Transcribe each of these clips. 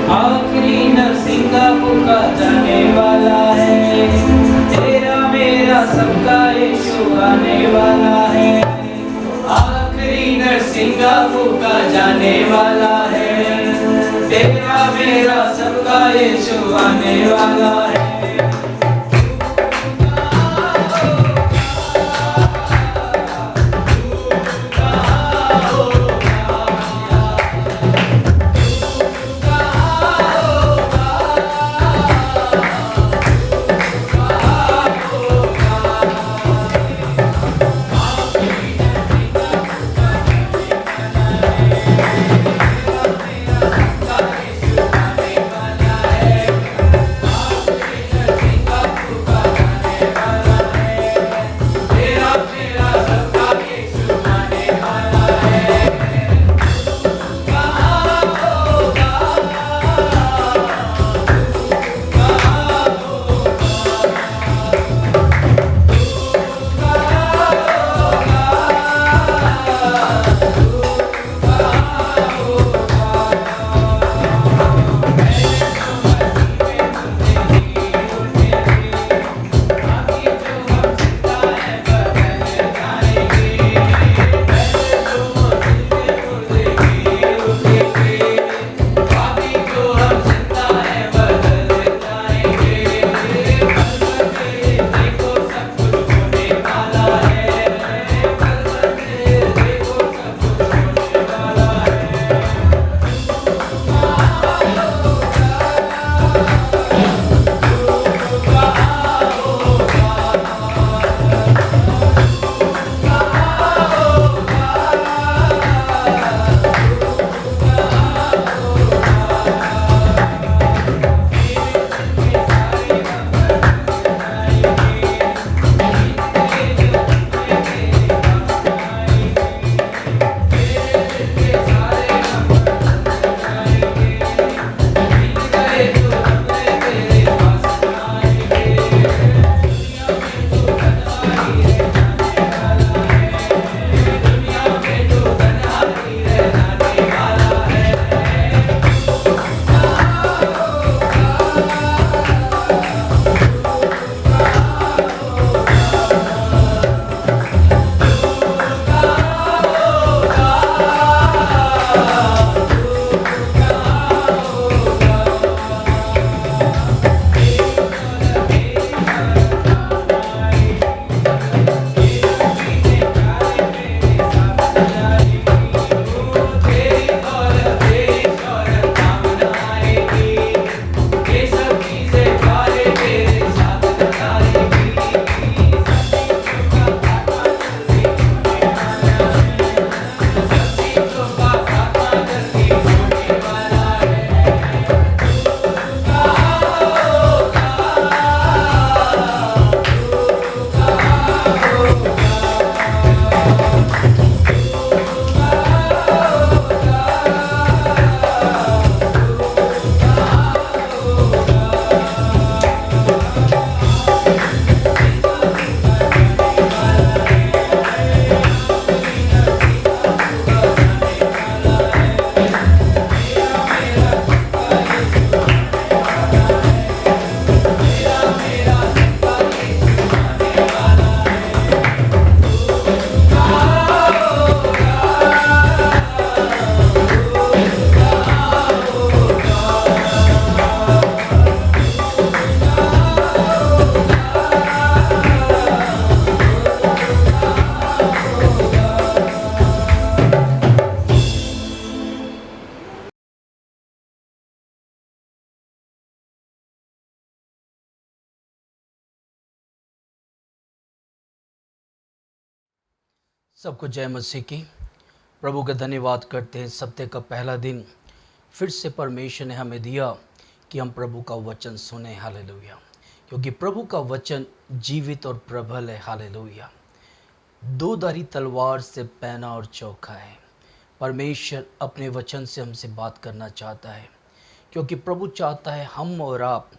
आखिरी नरसिंगा फूका जाने वाला है, तेरा मेरा सबका यीशु आने वाला है। आखिरी नरसिंगा फूका जाने वाला है, तेरा मेरा सबका यीशु आने वाला है। सबको जय मसीह की। प्रभु का धन्यवाद करते हैं। सप्ताह का पहला दिन फिर से परमेश्वर ने हमें दिया कि हम प्रभु का वचन सुने। हालेलुया। क्योंकि प्रभु का वचन जीवित और प्रबल है। हालेलुया। दो धारी तलवार से पैना और चौका है। परमेश्वर अपने वचन से हमसे बात करना चाहता है, क्योंकि प्रभु चाहता है हम और आप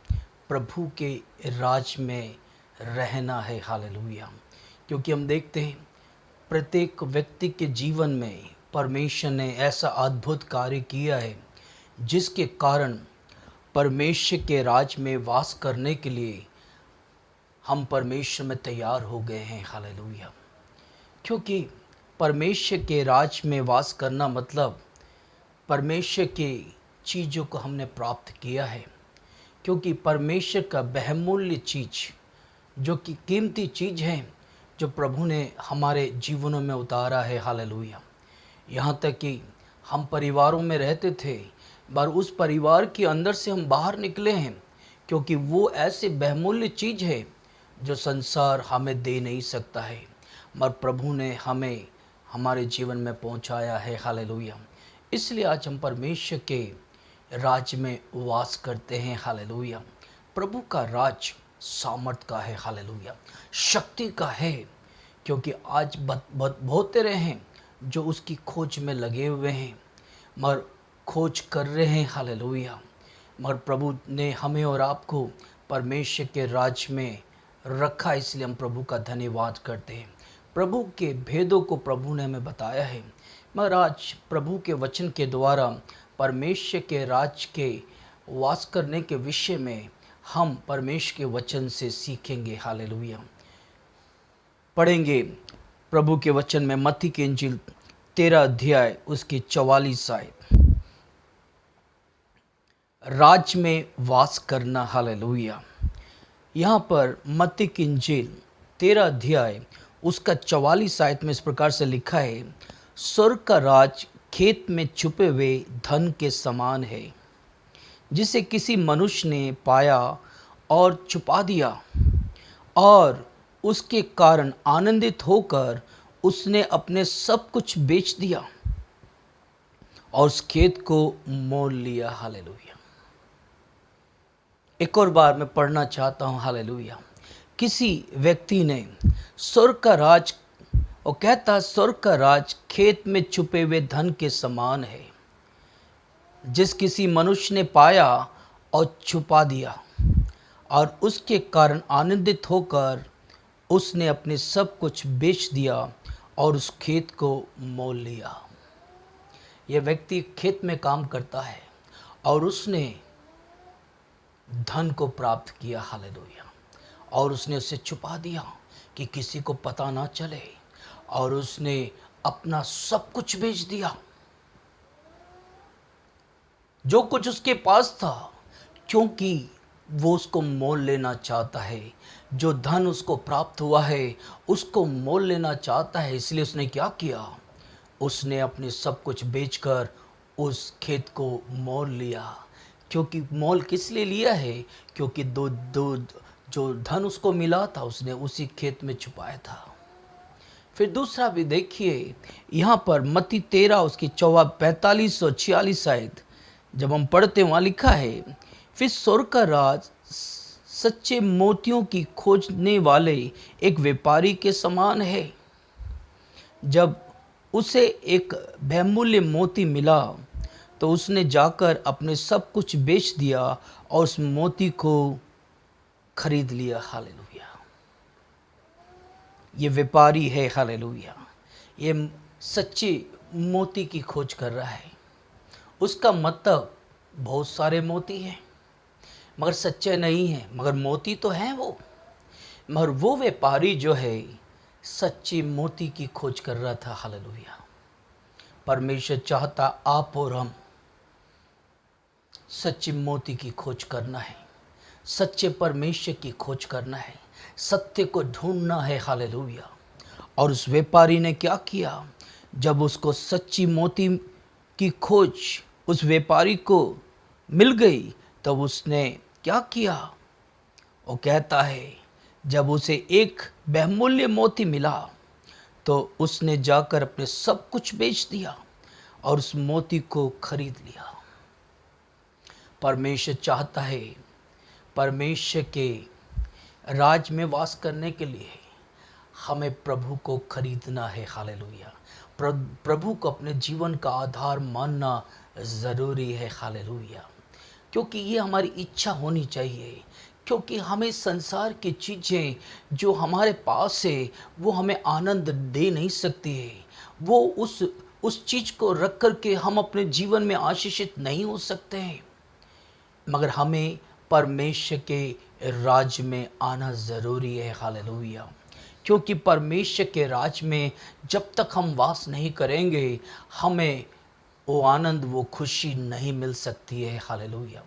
प्रभु के राज में रहना है। हालेलुया। क्योंकि हम देखते हैं प्रत्येक व्यक्ति के जीवन में परमेश्वर ने ऐसा अद्भुत कार्य किया है जिसके कारण परमेश्वर के राज में वास करने के लिए हम परमेश्वर में तैयार हो गए हैं। हालेलुया। क्योंकि परमेश्वर के राज में वास करना मतलब परमेश्वर की चीज़ों को हमने प्राप्त किया है। क्योंकि परमेश्वर का बहुमूल्य चीज़, जो कि कीमती चीज़ है, जो प्रभु ने हमारे जीवनों में उतारा है। हालेलुया। यहाँ तक कि हम परिवारों में रहते थे, पर उस परिवार के अंदर से हम बाहर निकले हैं, क्योंकि वो ऐसे बहुमूल्य चीज़ है जो संसार हमें दे नहीं सकता है, मगर प्रभु ने हमें हमारे जीवन में पहुंचाया है। हालेलुया। इसलिए आज हम परमेश्वर के राज में वास करते हैं। हालेलुया। प्रभु का राज सामर्थ का है। हालेलुया। शक्ति का है। क्योंकि आज बहुत तेरे हैं जो उसकी खोज में लगे हुए हैं, मगर खोज कर रहे हैं। हालेलुया। मगर प्रभु ने हमें और आपको परमेश्वर के राज में रखा, इसलिए हम प्रभु का धन्यवाद करते हैं। प्रभु के भेदों को प्रभु ने हमें बताया है, मगर आज प्रभु के वचन के द्वारा परमेश्वर के राज के वास करने के विषय में हम परमेश्वर के वचन से सीखेंगे। हालेलुया। पढ़ेंगे प्रभु के वचन में मत्ती की इंजील 13 अध्याय उसकी 44 आयत। राज में वास करना। हालेलुया। यहाँ पर मत्ती की इंजील 13 अध्याय उसका 44 आयत में इस प्रकार से लिखा है, स्वर्ग का राज खेत में छुपे हुए धन के समान है, जिसे किसी मनुष्य ने पाया और छुपा दिया, और उसके कारण आनंदित होकर उसने अपने सब कुछ बेच दिया और उस खेत को मोल लिया। हालेलुया। एक और बार मैं पढ़ना चाहता हूँ। हालेलुया। किसी व्यक्ति ने स्वर्ग का राज, और कहता स्वर्ग का राज खेत में छुपे हुए धन के समान है, जिस किसी मनुष्य ने पाया और छुपा दिया, और उसके कारण आनंदित होकर उसने अपने सब कुछ बेच दिया और उस खेत को मोल लिया। यह व्यक्ति खेत में काम करता है और उसने धन को प्राप्त किया। हालेलुया। और उसने उसे छुपा दिया कि किसी को पता ना चले, और उसने अपना सब कुछ बेच दिया, जो कुछ उसके पास था, क्योंकि वो उसको मोल लेना चाहता है। जो धन उसको प्राप्त हुआ है उसको मोल लेना चाहता है। इसलिए उसने क्या किया, उसने अपने सब कुछ बेचकर उस खेत को मोल लिया। क्योंकि मोल किस लिए लिया है, क्योंकि दो जो धन उसको मिला था उसने उसी खेत में छुपाया था। फिर दूसरा भी देखिए, यहाँ पर मत्ती 13 उसकी 45 और 46 आयत जब हम पढ़ते वहाँ लिखा है, फिर स्वर्ग का राज सच्चे मोतियों की खोजने वाले एक व्यापारी के समान है। जब उसे एक बहुमूल्य मोती मिला तो उसने जाकर अपने सब कुछ बेच दिया और उस मोती को खरीद लिया। हालेलुया। ये व्यापारी है। हालेलुया। ये सच्चे मोती की खोज कर रहा है। उसका मतलब बहुत सारे मोती हैं, मगर सच्चे नहीं हैं, मगर मोती तो हैं वो। मगर वो व्यापारी जो है सच्चे मोती की खोज कर रहा था। हालेलुया। परमेश्वर चाहता आप और हम सच्चे मोती की खोज करना है, सच्चे परमेश्वर की खोज करना है, सत्य को ढूंढना है। हालेलुया। और उस व्यापारी ने क्या किया, जब उसको सच्ची मोती की खोज उस व्यापारी को मिल गई तब उसने क्या किया, वो कहता है जब उसे एक बहुमूल्य मोती मिला तो उसने जाकर अपने सब कुछ बेच दिया और उस मोती को खरीद लिया। परमेश्वर चाहता है, परमेश्वर के राज में वास करने के लिए हमें प्रभु को खरीदना है। हालेलुया। प्रभु को अपने जीवन का आधार मानना ज़रूरी है। हालेलुया। क्योंकि ये हमारी इच्छा होनी चाहिए, क्योंकि हमें संसार की चीज़ें जो हमारे पास है वो हमें आनंद दे नहीं सकती है। वो उस चीज़ को रख कर के हम अपने जीवन में आशीषित नहीं हो सकते हैं। मगर हमें परमेश्वर के राज में आना ज़रूरी है। हालेलुया। क्योंकि परमेश्वर के राज में जब तक हम वास नहीं करेंगे, हमें वो आनंद, वो खुशी नहीं मिल सकती है। हालेलुया।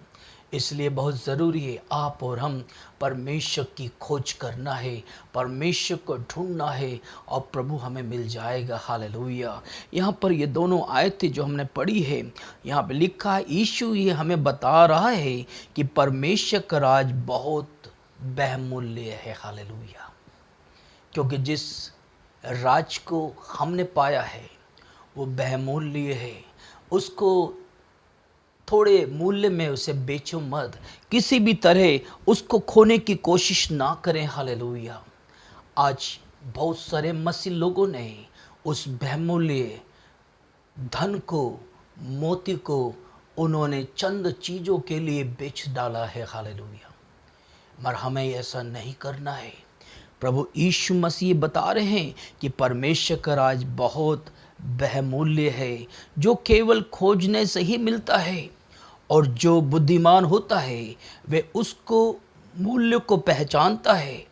इसलिए बहुत ज़रूरी है आप और हम परमेश्वर की खोज करना है, परमेश्वर को ढूंढना है और प्रभु हमें मिल जाएगा। हालेलुया। यहाँ पर ये दोनों आयतें जो हमने पढ़ी है, यहाँ पे लिखा है, यीशु ये हमें बता रहा है कि परमेश्वर का राज बहुत बहुमूल्य है। हालेलुया। क्योंकि जिस राज को हमने पाया है वो बहुमूल्य है। उसको थोड़े मूल्य में उसे बेचो मत, किसी भी तरह उसको खोने की कोशिश ना करें। हालेलुया। आज बहुत सारे मसीह लोगों ने उस बहुमूल्य धन को, मोती को उन्होंने चंद चीज़ों के लिए बेच डाला है। हालेलुया। मगर हमें ऐसा नहीं करना है। प्रभु यीशु मसीह बता रहे हैं कि परमेश्वर का राज बहुत बहुमूल्य है, जो केवल खोजने से ही मिलता है। और जो बुद्धिमान होता है वे उसको मूल्य को पहचानता है।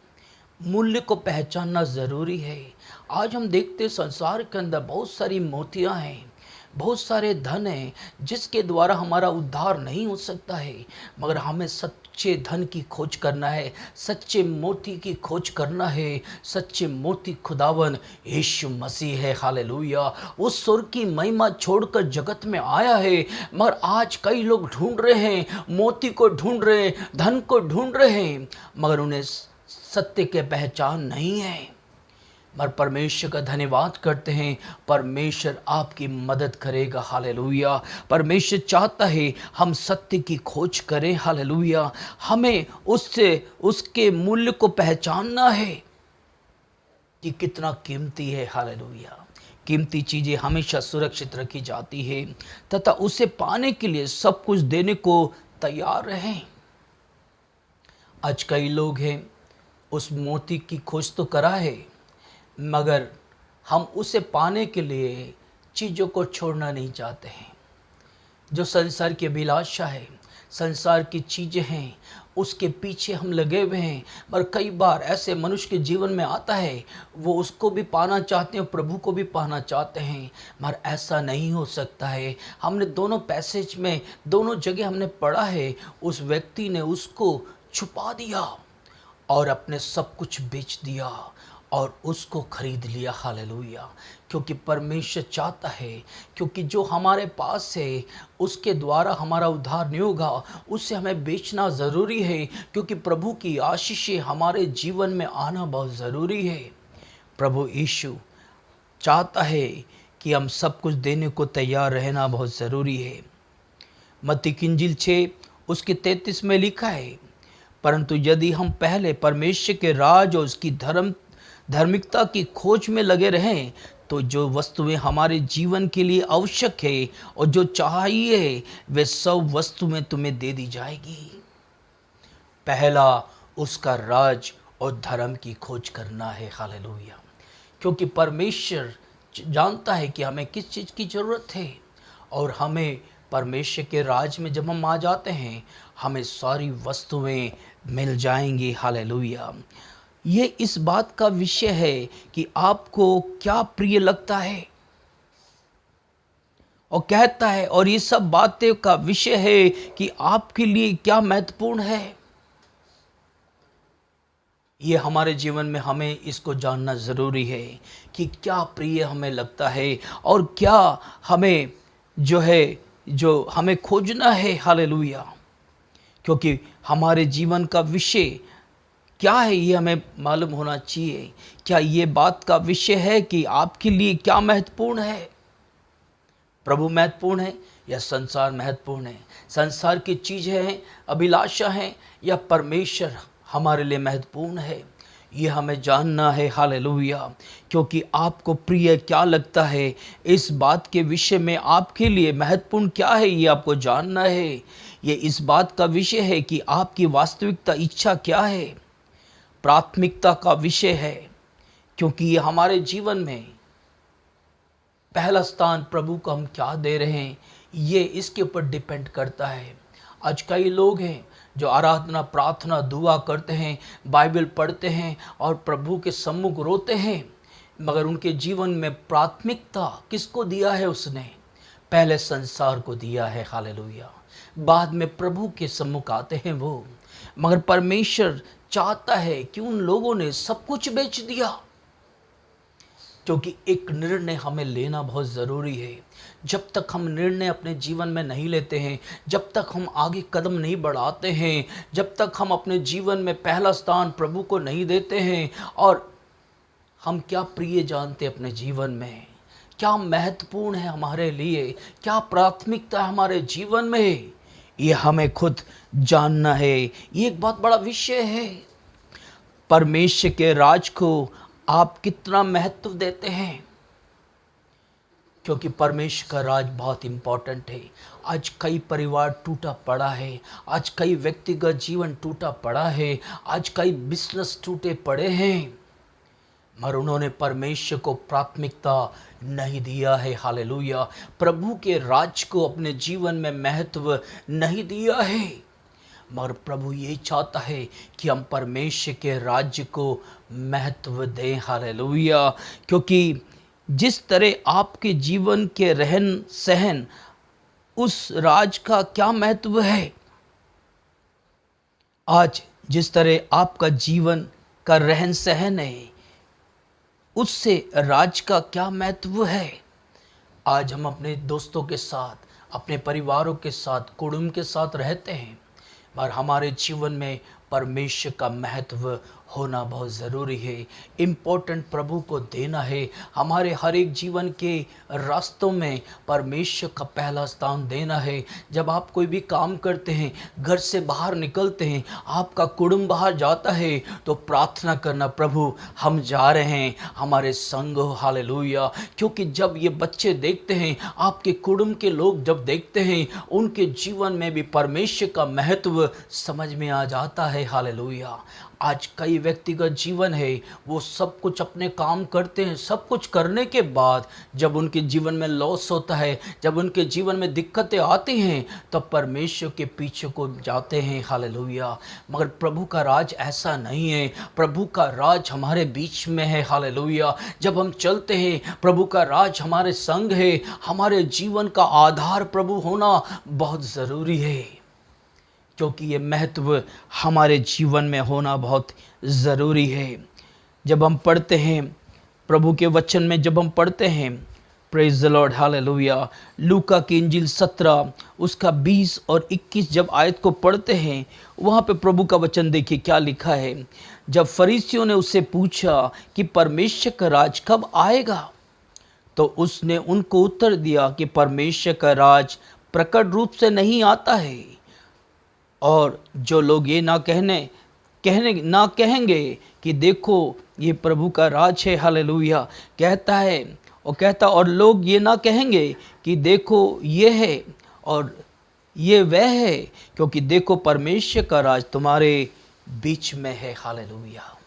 मूल्य को पहचानना ज़रूरी है। आज हम देखते हैं संसार के अंदर बहुत सारी मोतियाँ हैं, बहुत सारे धन हैं जिसके द्वारा हमारा उद्धार नहीं हो सकता है। मगर हमें सच्चे धन की खोज करना है, सच्चे मोती की खोज करना है। सच्चे मोती खुदावन यीशु मसीह है। हालेलुया। वो स्वर्ग की महिमा छोड़कर जगत में आया है। मगर आज कई लोग ढूंढ रहे हैं, मोती को ढूंढ रहे हैं, धन को ढूंढ रहे हैं, मगर उन्हें सत्य के पहचान नहीं है। मगर परमेश्वर का धन्यवाद करते हैं, परमेश्वर आपकी मदद करेगा। हालेलुया। परमेश्वर चाहता है हम सत्य की खोज करें। हालेलुया। हमें उससे उसके मूल्य को पहचानना है कि कितना कीमती है। हालेलुया। कीमती चीज़ें हमेशा सुरक्षित रखी जाती है तथा उसे पाने के लिए सब कुछ देने को तैयार रहें। आज कई लोग हैं, उस मोती की खोज तो करा है, मगर हम उसे पाने के लिए चीज़ों को छोड़ना नहीं चाहते हैं। जो संसार की अभिलाषा है, संसार की चीज़ें हैं, उसके पीछे हम लगे हुए हैं। पर कई बार ऐसे मनुष्य के जीवन में आता है, वो उसको भी पाना चाहते हैं, प्रभु को भी पाना चाहते हैं, मगर ऐसा नहीं हो सकता है। हमने दोनों पैसेज में, दोनों जगह हमने पढ़ा है, उस व्यक्ति ने उसको छुपा दिया और अपने सब कुछ बेच दिया और उसको खरीद लिया। हालेलुया। क्योंकि परमेश्वर चाहता है, क्योंकि जो हमारे पास है उसके द्वारा हमारा उद्धार नहीं होगा, उससे हमें बेचना ज़रूरी है। क्योंकि प्रभु की आशीषें हमारे जीवन में आना बहुत ज़रूरी है। प्रभु यीशु चाहता है कि हम सब कुछ देने को तैयार रहना बहुत ज़रूरी है। मत्ती की इंजील 6 उसके 33 में लिखा है, परंतु यदि हम पहले परमेश्वर के राज और उसकी धार्मिकता की खोज में लगे रहें, तो जो वस्तुएं हमारे जीवन के लिए आवश्यक है और जो चाहिए वे सब वस्तुएं तुम्हें दे दी जाएगी। पहला उसका राज और धर्म की खोज करना है। हालेलुया। क्योंकि परमेश्वर जानता है कि हमें किस चीज़ की ज़रूरत है, और हमें परमेश्वर के राज में जब हम आ जाते हैं, हमें सारी वस्तुएं मिल जाएंगी। हालेलुया। ये इस बात का विषय है कि आपको क्या प्रिय लगता है और कहता है, और ये सब बातें का विषय है कि आपके लिए क्या महत्वपूर्ण है। ये हमारे जीवन में हमें इसको जानना ज़रूरी है कि क्या प्रिय हमें लगता है और क्या हमें जो हमें खोजना है। हालेलुया। क्योंकि हमारे जीवन का विषय क्या है ये हमें मालूम होना चाहिए। क्या ये बात का विषय है कि आपके लिए क्या महत्वपूर्ण है? प्रभु महत्वपूर्ण है या संसार महत्वपूर्ण है? संसार की चीज़ें हैं, अभिलाषा हैं, या परमेश्वर हमारे लिए महत्वपूर्ण है? ये हमें जानना है। हालेलुया। क्योंकि आपको प्रिय क्या लगता है, इस बात के विषय में आपके लिए महत्वपूर्ण क्या है, ये आपको जानना है। ये इस बात का विषय है कि आपकी वास्तविकता इच्छा क्या है, प्राथमिकता का विषय है। क्योंकि ये हमारे जीवन में पहला स्थान प्रभु को हम क्या दे रहे हैं, ये इसके ऊपर डिपेंड करता है। आज कई लोग हैं जो आराधना, प्रार्थना, दुआ करते हैं, बाइबल पढ़ते हैं और प्रभु के सम्मुख रोते हैं, मगर उनके जीवन में प्राथमिकता किसको दिया है? उसने पहले संसार को दिया है। हालेलुया। बाद में प्रभु के सम्मुख आते हैं वो। मगर परमेश्वर चाहता है कि उन लोगों ने सब कुछ बेच दिया, क्योंकि एक निर्णय हमें लेना बहुत ज़रूरी है। जब तक हम निर्णय अपने जीवन में नहीं लेते हैं, जब तक हम आगे कदम नहीं बढ़ाते हैं, जब तक हम अपने जीवन में पहला स्थान प्रभु को नहीं देते हैं, और हम क्या प्रिय जानते अपने जीवन में, क्या महत्वपूर्ण है हमारे लिए, क्या प्राथमिकता है हमारे जीवन में, ये हमें खुद जानना है। ये एक बहुत बड़ा विषय है। परमेश्वर के राज को आप कितना महत्व देते हैं, क्योंकि परमेश्वर का राज बहुत इम्पोर्टेंट है। आज कई परिवार टूटा पड़ा है, आज कई व्यक्तिगत जीवन टूटा पड़ा है, आज कई बिजनेस टूटे पड़े हैं, मगर उन्होंने परमेश्वर को प्राथमिकता नहीं दिया है। हालेलुया। प्रभु के राज को अपने जीवन में महत्व नहीं दिया है। मगर प्रभु ये चाहता है कि हम परमेश्वर के राज्य को महत्व दें। हालेलुया। क्योंकि जिस तरह आपके जीवन के रहन सहन, उस राज का क्या महत्व है। आज जिस तरह आपका जीवन का रहन सहन है, उससे राज का क्या महत्व है। आज हम अपने दोस्तों के साथ, अपने परिवारों के साथ, कुटुंब के साथ रहते हैं, पर हमारे जीवन में परमेश्वर का महत्व होना बहुत ज़रूरी है। इम्पोर्टेंट प्रभु को देना है। हमारे हर एक जीवन के रास्तों में परमेश्वर का पहला स्थान देना है। जब आप कोई भी काम करते हैं, घर से बाहर निकलते हैं, आपका कुटुंब बाहर जाता है, तो प्रार्थना करना, प्रभु हम जा रहे हैं, हमारे संग हो। हालेलुया। क्योंकि जब ये बच्चे देखते हैं, आपके कुटुंब के लोग जब देखते हैं, उनके जीवन में भी परमेश्वर का महत्व समझ में आ जाता है। हालेलुया। आज कई व्यक्तिगत जीवन है, वो सब कुछ अपने काम करते हैं, सब कुछ करने के बाद जब उनके जीवन में लॉस होता है, जब उनके जीवन में दिक्कतें आती हैं, तब परमेश्वर के पीछे को जाते हैं। हालेलुया। मगर प्रभु का राज ऐसा नहीं है। प्रभु का राज हमारे बीच में है। हालेलुया। जब हम चलते हैं, प्रभु का राज हमारे संग है। हमारे जीवन का आधार प्रभु होना बहुत ज़रूरी है, क्योंकि ये महत्व हमारे जीवन में होना बहुत ज़रूरी है। जब हम पढ़ते हैं प्रभु के वचन में, जब हम पढ़ते हैं, प्रेज द लॉर्ड, हालेलुया, लूका की इंजील 17 उसका 20 और 21 जब आयत को पढ़ते हैं, वहाँ पे प्रभु का वचन देखिए क्या लिखा है। जब फरीसियों ने उससे पूछा कि परमेश्वर का राज कब आएगा, तो उसने उनको उत्तर दिया कि परमेश्वर का राज प्रकट रूप से नहीं आता है, और जो लोग ये ना कहेंगे कि देखो ये प्रभु का राज है। हालेलुया। कहता है और लोग ये ना कहेंगे कि देखो ये है और ये वह है, क्योंकि देखो परमेश्वर का राज तुम्हारे बीच में है। हालेलुया।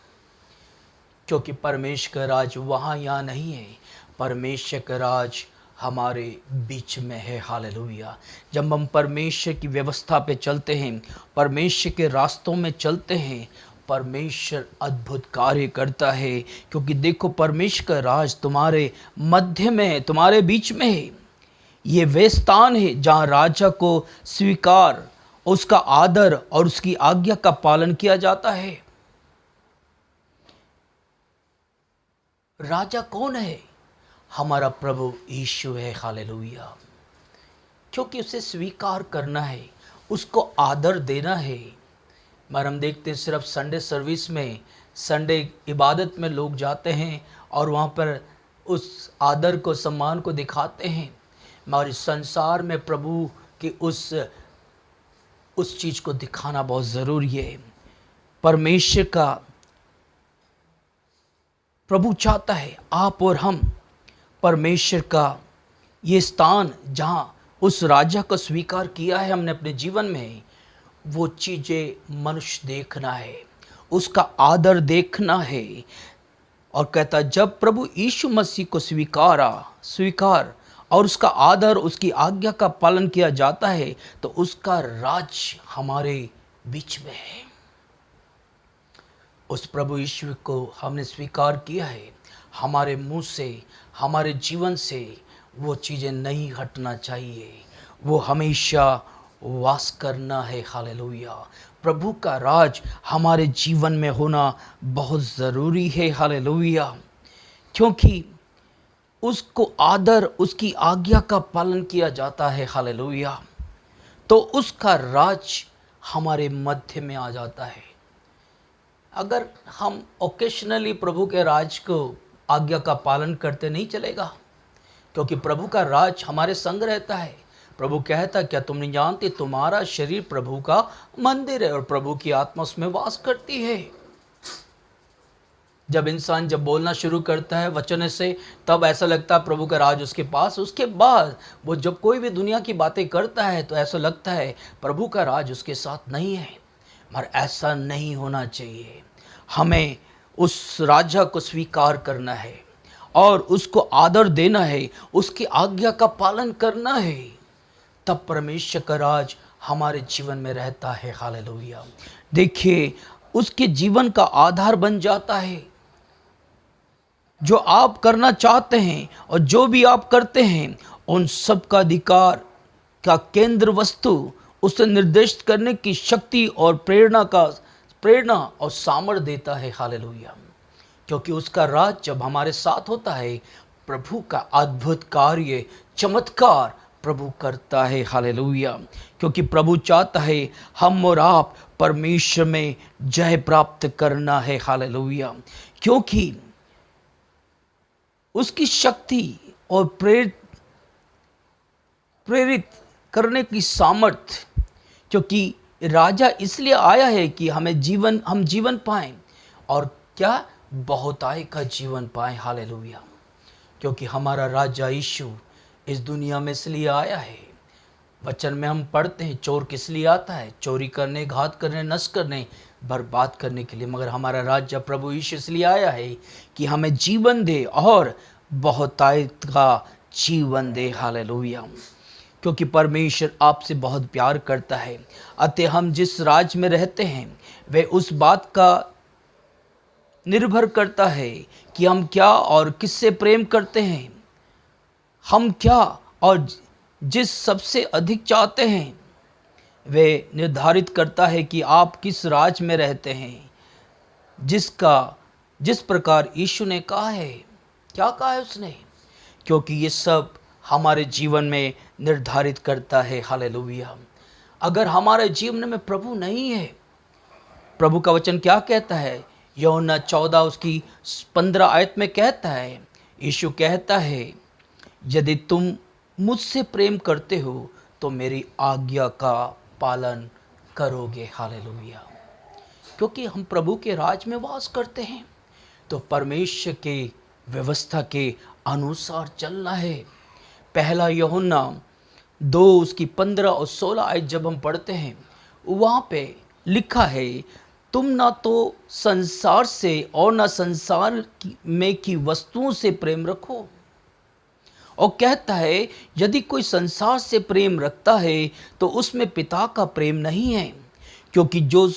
क्योंकि परमेश्वर का राज वहाँ यहाँ नहीं है, परमेश्वर का राज हमारे बीच में है। हालेलुया। जब हम परमेश्वर की व्यवस्था पे चलते हैं, परमेश्वर के रास्तों में चलते हैं, परमेश्वर अद्भुत कार्य करता है। क्योंकि देखो परमेश्वर का राज तुम्हारे मध्य में है, तुम्हारे बीच में है। ये वे स्थान है जहाँ राजा को स्वीकार, उसका आदर और उसकी आज्ञा का पालन किया जाता है। राजा कौन है? हमारा प्रभु यीशु है। हालेलुया। क्योंकि उसे स्वीकार करना है, उसको आदर देना है। मगर हम देखते हैं सिर्फ संडे सर्विस में, संडे इबादत में लोग जाते हैं और वहाँ पर उस आदर को, सम्मान को दिखाते हैं, मगर इस संसार में प्रभु की उस चीज़ को दिखाना बहुत ज़रूरी है। परमेश्वर का प्रभु चाहता है आप और हम परमेश्वर का ये स्थान जहाँ उस राजा को स्वीकार किया है हमने अपने जीवन में, वो चीज़ें मनुष्य देखना है, उसका आदर देखना है। और कहता जब प्रभु यीशु मसीह को स्वीकार और उसका आदर, उसकी आज्ञा का पालन किया जाता है तो उसका राज हमारे बीच में है। उस प्रभु यीशु को हमने स्वीकार किया है, हमारे मुंह से, हमारे जीवन से वो चीज़ें नहीं हटना चाहिए, वो हमेशा वास करना है। हालेलुया। प्रभु का राज हमारे जीवन में होना बहुत ज़रूरी है। हालेलुया। क्योंकि उसको आदर, उसकी आज्ञा का पालन किया जाता है। हालेलुया। तो उसका राज हमारे मध्य में आ जाता है। अगर हम ओकेशनली प्रभु के राज को, आज्ञा का पालन करते नहीं चलेगा, क्योंकि प्रभु का राज हमारे संग रहता है। प्रभु कहता, क्या तुम नहीं जानते तुम्हारा शरीर प्रभु का मंदिर है और प्रभु की आत्मा उसमें वास करती है। जब इंसान बोलना शुरू करता है वचन से, तब ऐसा लगता है प्रभु का राज उसके पास। उसके बाद वो जब कोई भी दुनिया की बातें करता है तो ऐसा लगता है प्रभु का राज उसके साथ नहीं है। मगर ऐसा नहीं होना चाहिए। हमें उस राजा को स्वीकार करना है और उसको आदर देना है, उसकी आज्ञा का पालन करना है, तब परमेश्वर का राज हमारे जीवन में रहता है। हालेलुया। देखिए, उसके जीवन का आधार बन जाता है। जो आप करना चाहते हैं और जो भी आप करते हैं, उन सब का अधिकार का केंद्र वस्तु, उसे निर्देशित करने की शक्ति और प्रेरणा और सामर्थ्य देता है। हालेलुया। क्योंकि उसका राज जब हमारे साथ होता है, प्रभु का अद्भुत कार्य, चमत्कार प्रभु करता है। हालेलुया। क्योंकि प्रभु चाहता है हम और आप परमेश्वर में जय प्राप्त करना है। हालेलुया। क्योंकि उसकी शक्ति और प्रेरित करने की सामर्थ्य, क्योंकि राजा इसलिए आया है कि हम जीवन पाएं, और क्या, बहुतायत का जीवन पाएं। हालेलुया। क्योंकि हमारा राजा यीशु इस दुनिया में इसलिए आया है। वचन में हम पढ़ते हैं, चोर किस लिए आता है? चोरी करने, घात करने, नष्ट करने, बर्बाद करने के लिए। मगर हमारा राजा प्रभु यीशु इसलिए आया है कि हमें जीवन दे और बहुतायत का जीवन दे। हालेलुया। क्योंकि परमेश्वर आपसे बहुत प्यार करता है। अतः हम जिस राज में रहते हैं वह उस बात का निर्भर करता है कि हम क्या और किससे प्रेम करते हैं। हम क्या और जिस सबसे अधिक चाहते हैं, वे निर्धारित करता है कि आप किस राज में रहते हैं। जिस प्रकार यीशु ने कहा है, क्या कहा है उसने? क्योंकि ये सब हमारे जीवन में निर्धारित करता है। हालेलुया। अगर हमारे जीवन में प्रभु नहीं है, प्रभु का वचन क्या कहता है? यूहन्ना 14 उसकी 15 आयत में कहता है, यीशु कहता है, यदि तुम मुझसे प्रेम करते हो तो मेरी आज्ञा का पालन करोगे। हालेलुया। क्योंकि हम प्रभु के राज में वास करते हैं तो परमेश्वर के व्यवस्था के अनुसार चलना है। पहला यूहन्ना 2 उसकी 15 और 16 आयत जब हम पढ़ते हैं, वहाँ पे लिखा है, तुम ना तो संसार से और ना संसार में की वस्तुओं से प्रेम रखो। और कहता है, यदि कोई संसार से प्रेम रखता है तो उसमें पिता का प्रेम नहीं है। क्योंकि जो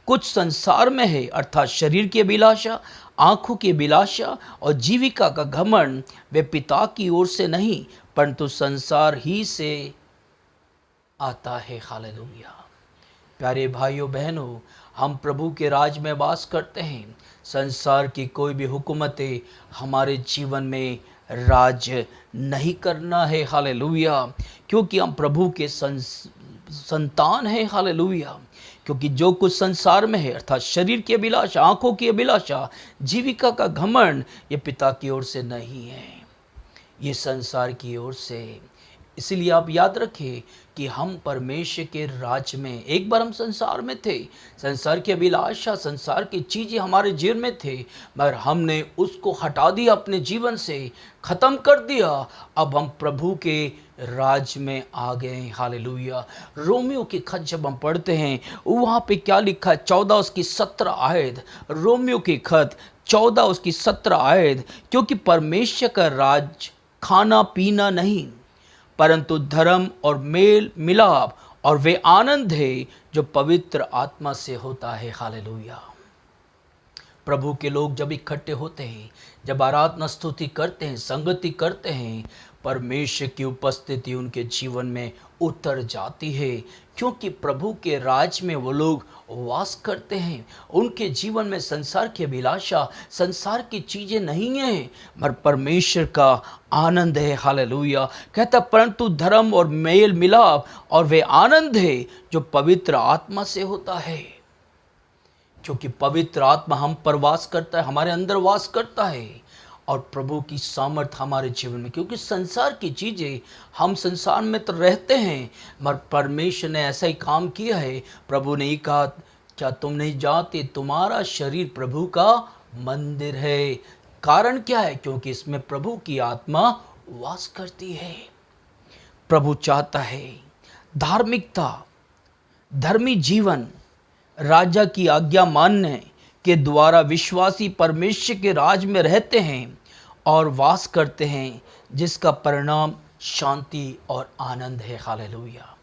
कुछ संसार में है, अर्थात शरीर की अभिलाषा, आँखों की अभिलाषा और जीविका का घमंड, वे पिता की ओर से नहीं परंतु संसार ही से आता है। हालेलुया। प्यारे भाइयों बहनों, हम प्रभु के राज में वास करते हैं। संसार की कोई भी हुकूमतें हमारे जीवन में राज नहीं करना है। हालेलुया। क्योंकि हम प्रभु के संतान हैं। हालेलुया। क्योंकि जो कुछ संसार में है, अर्थात शरीर की अभिलाषा, आँखों की अभिलाषा, जीविका का घमंड, ये पिता की ओर से नहीं है, ये संसार की ओर से। इसलिए आप याद रखें कि हम परमेश्वर के राज में, एक बार हम संसार में थे, संसार की अभिलाषा, संसार की चीज़ें हमारे जीवन में थे, मगर हमने उसको हटा दिया, अपने जीवन से ख़त्म कर दिया। अब हम प्रभु के राज में आ गए। हालेलुया। रोमियो की खत जब हम पढ़ते हैं, वहाँ पे क्या लिखा है? 14 उसकी 17 आयत, रोमियो की खत 14 उसकी 17 आयत, क्योंकि परमेश्वर का राज खाना पीना नहीं, परंतु धर्म और मेल मिलाप और वे आनंद है जो पवित्र आत्मा से होता है। हालेलुया। प्रभु के लोग जब इकट्ठे होते हैं, जब आराधना स्तुति करते हैं, संगति करते हैं, परमेश्वर की उपस्थिति उनके जीवन में उतर जाती है, क्योंकि प्रभु के राज में वो लोग वास करते हैं। उनके जीवन में संसार की अभिलाषा, संसार की चीज़ें नहीं हैं, पर परमेश्वर का आनंद है। हालेलुया। कहता परंतु धर्म और मेल मिलाप और वे आनंद है जो पवित्र आत्मा से होता है, क्योंकि पवित्र आत्मा हम पर वास करता है, हमारे अंदर वास करता है, और प्रभु की सामर्थ हमारे जीवन में, क्योंकि संसार की चीज़ें, हम संसार में तो रहते हैं, मगर परमेश्वर ने ऐसा ही काम किया है। प्रभु ने ही कहा, क्या तुम नहीं जानते तुम्हारा शरीर प्रभु का मंदिर है। कारण क्या है? क्योंकि इसमें प्रभु की आत्मा वास करती है। प्रभु चाहता है धार्मिकता, धर्मी जीवन, राजा की आज्ञा मानने के द्वारा विश्वासी परमेश्वर के राज में रहते हैं और वास करते हैं, जिसका परिणाम शांति और आनंद है। हालेलुया।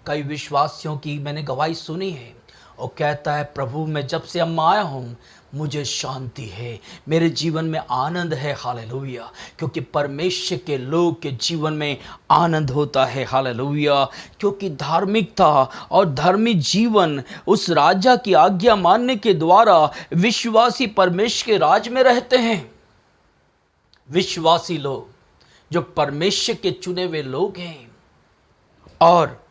कई विश्वासियों की मैंने गवाही सुनी है, और कहता है प्रभु मैं जब से अब आया हूँ मुझे शांति है, मेरे जीवन में आनंद है। हालेलुया। क्योंकि परमेश्वर के लोग के जीवन में आनंद होता है। हालेलुया। क्योंकि धार्मिकता और धर्मी जीवन उस राजा की आज्ञा मानने के द्वारा विश्वासी परमेश्वर के राज में रहते हैं। विश्वासी लोग जो परमेश्वर के चुने हुए लोग हैं और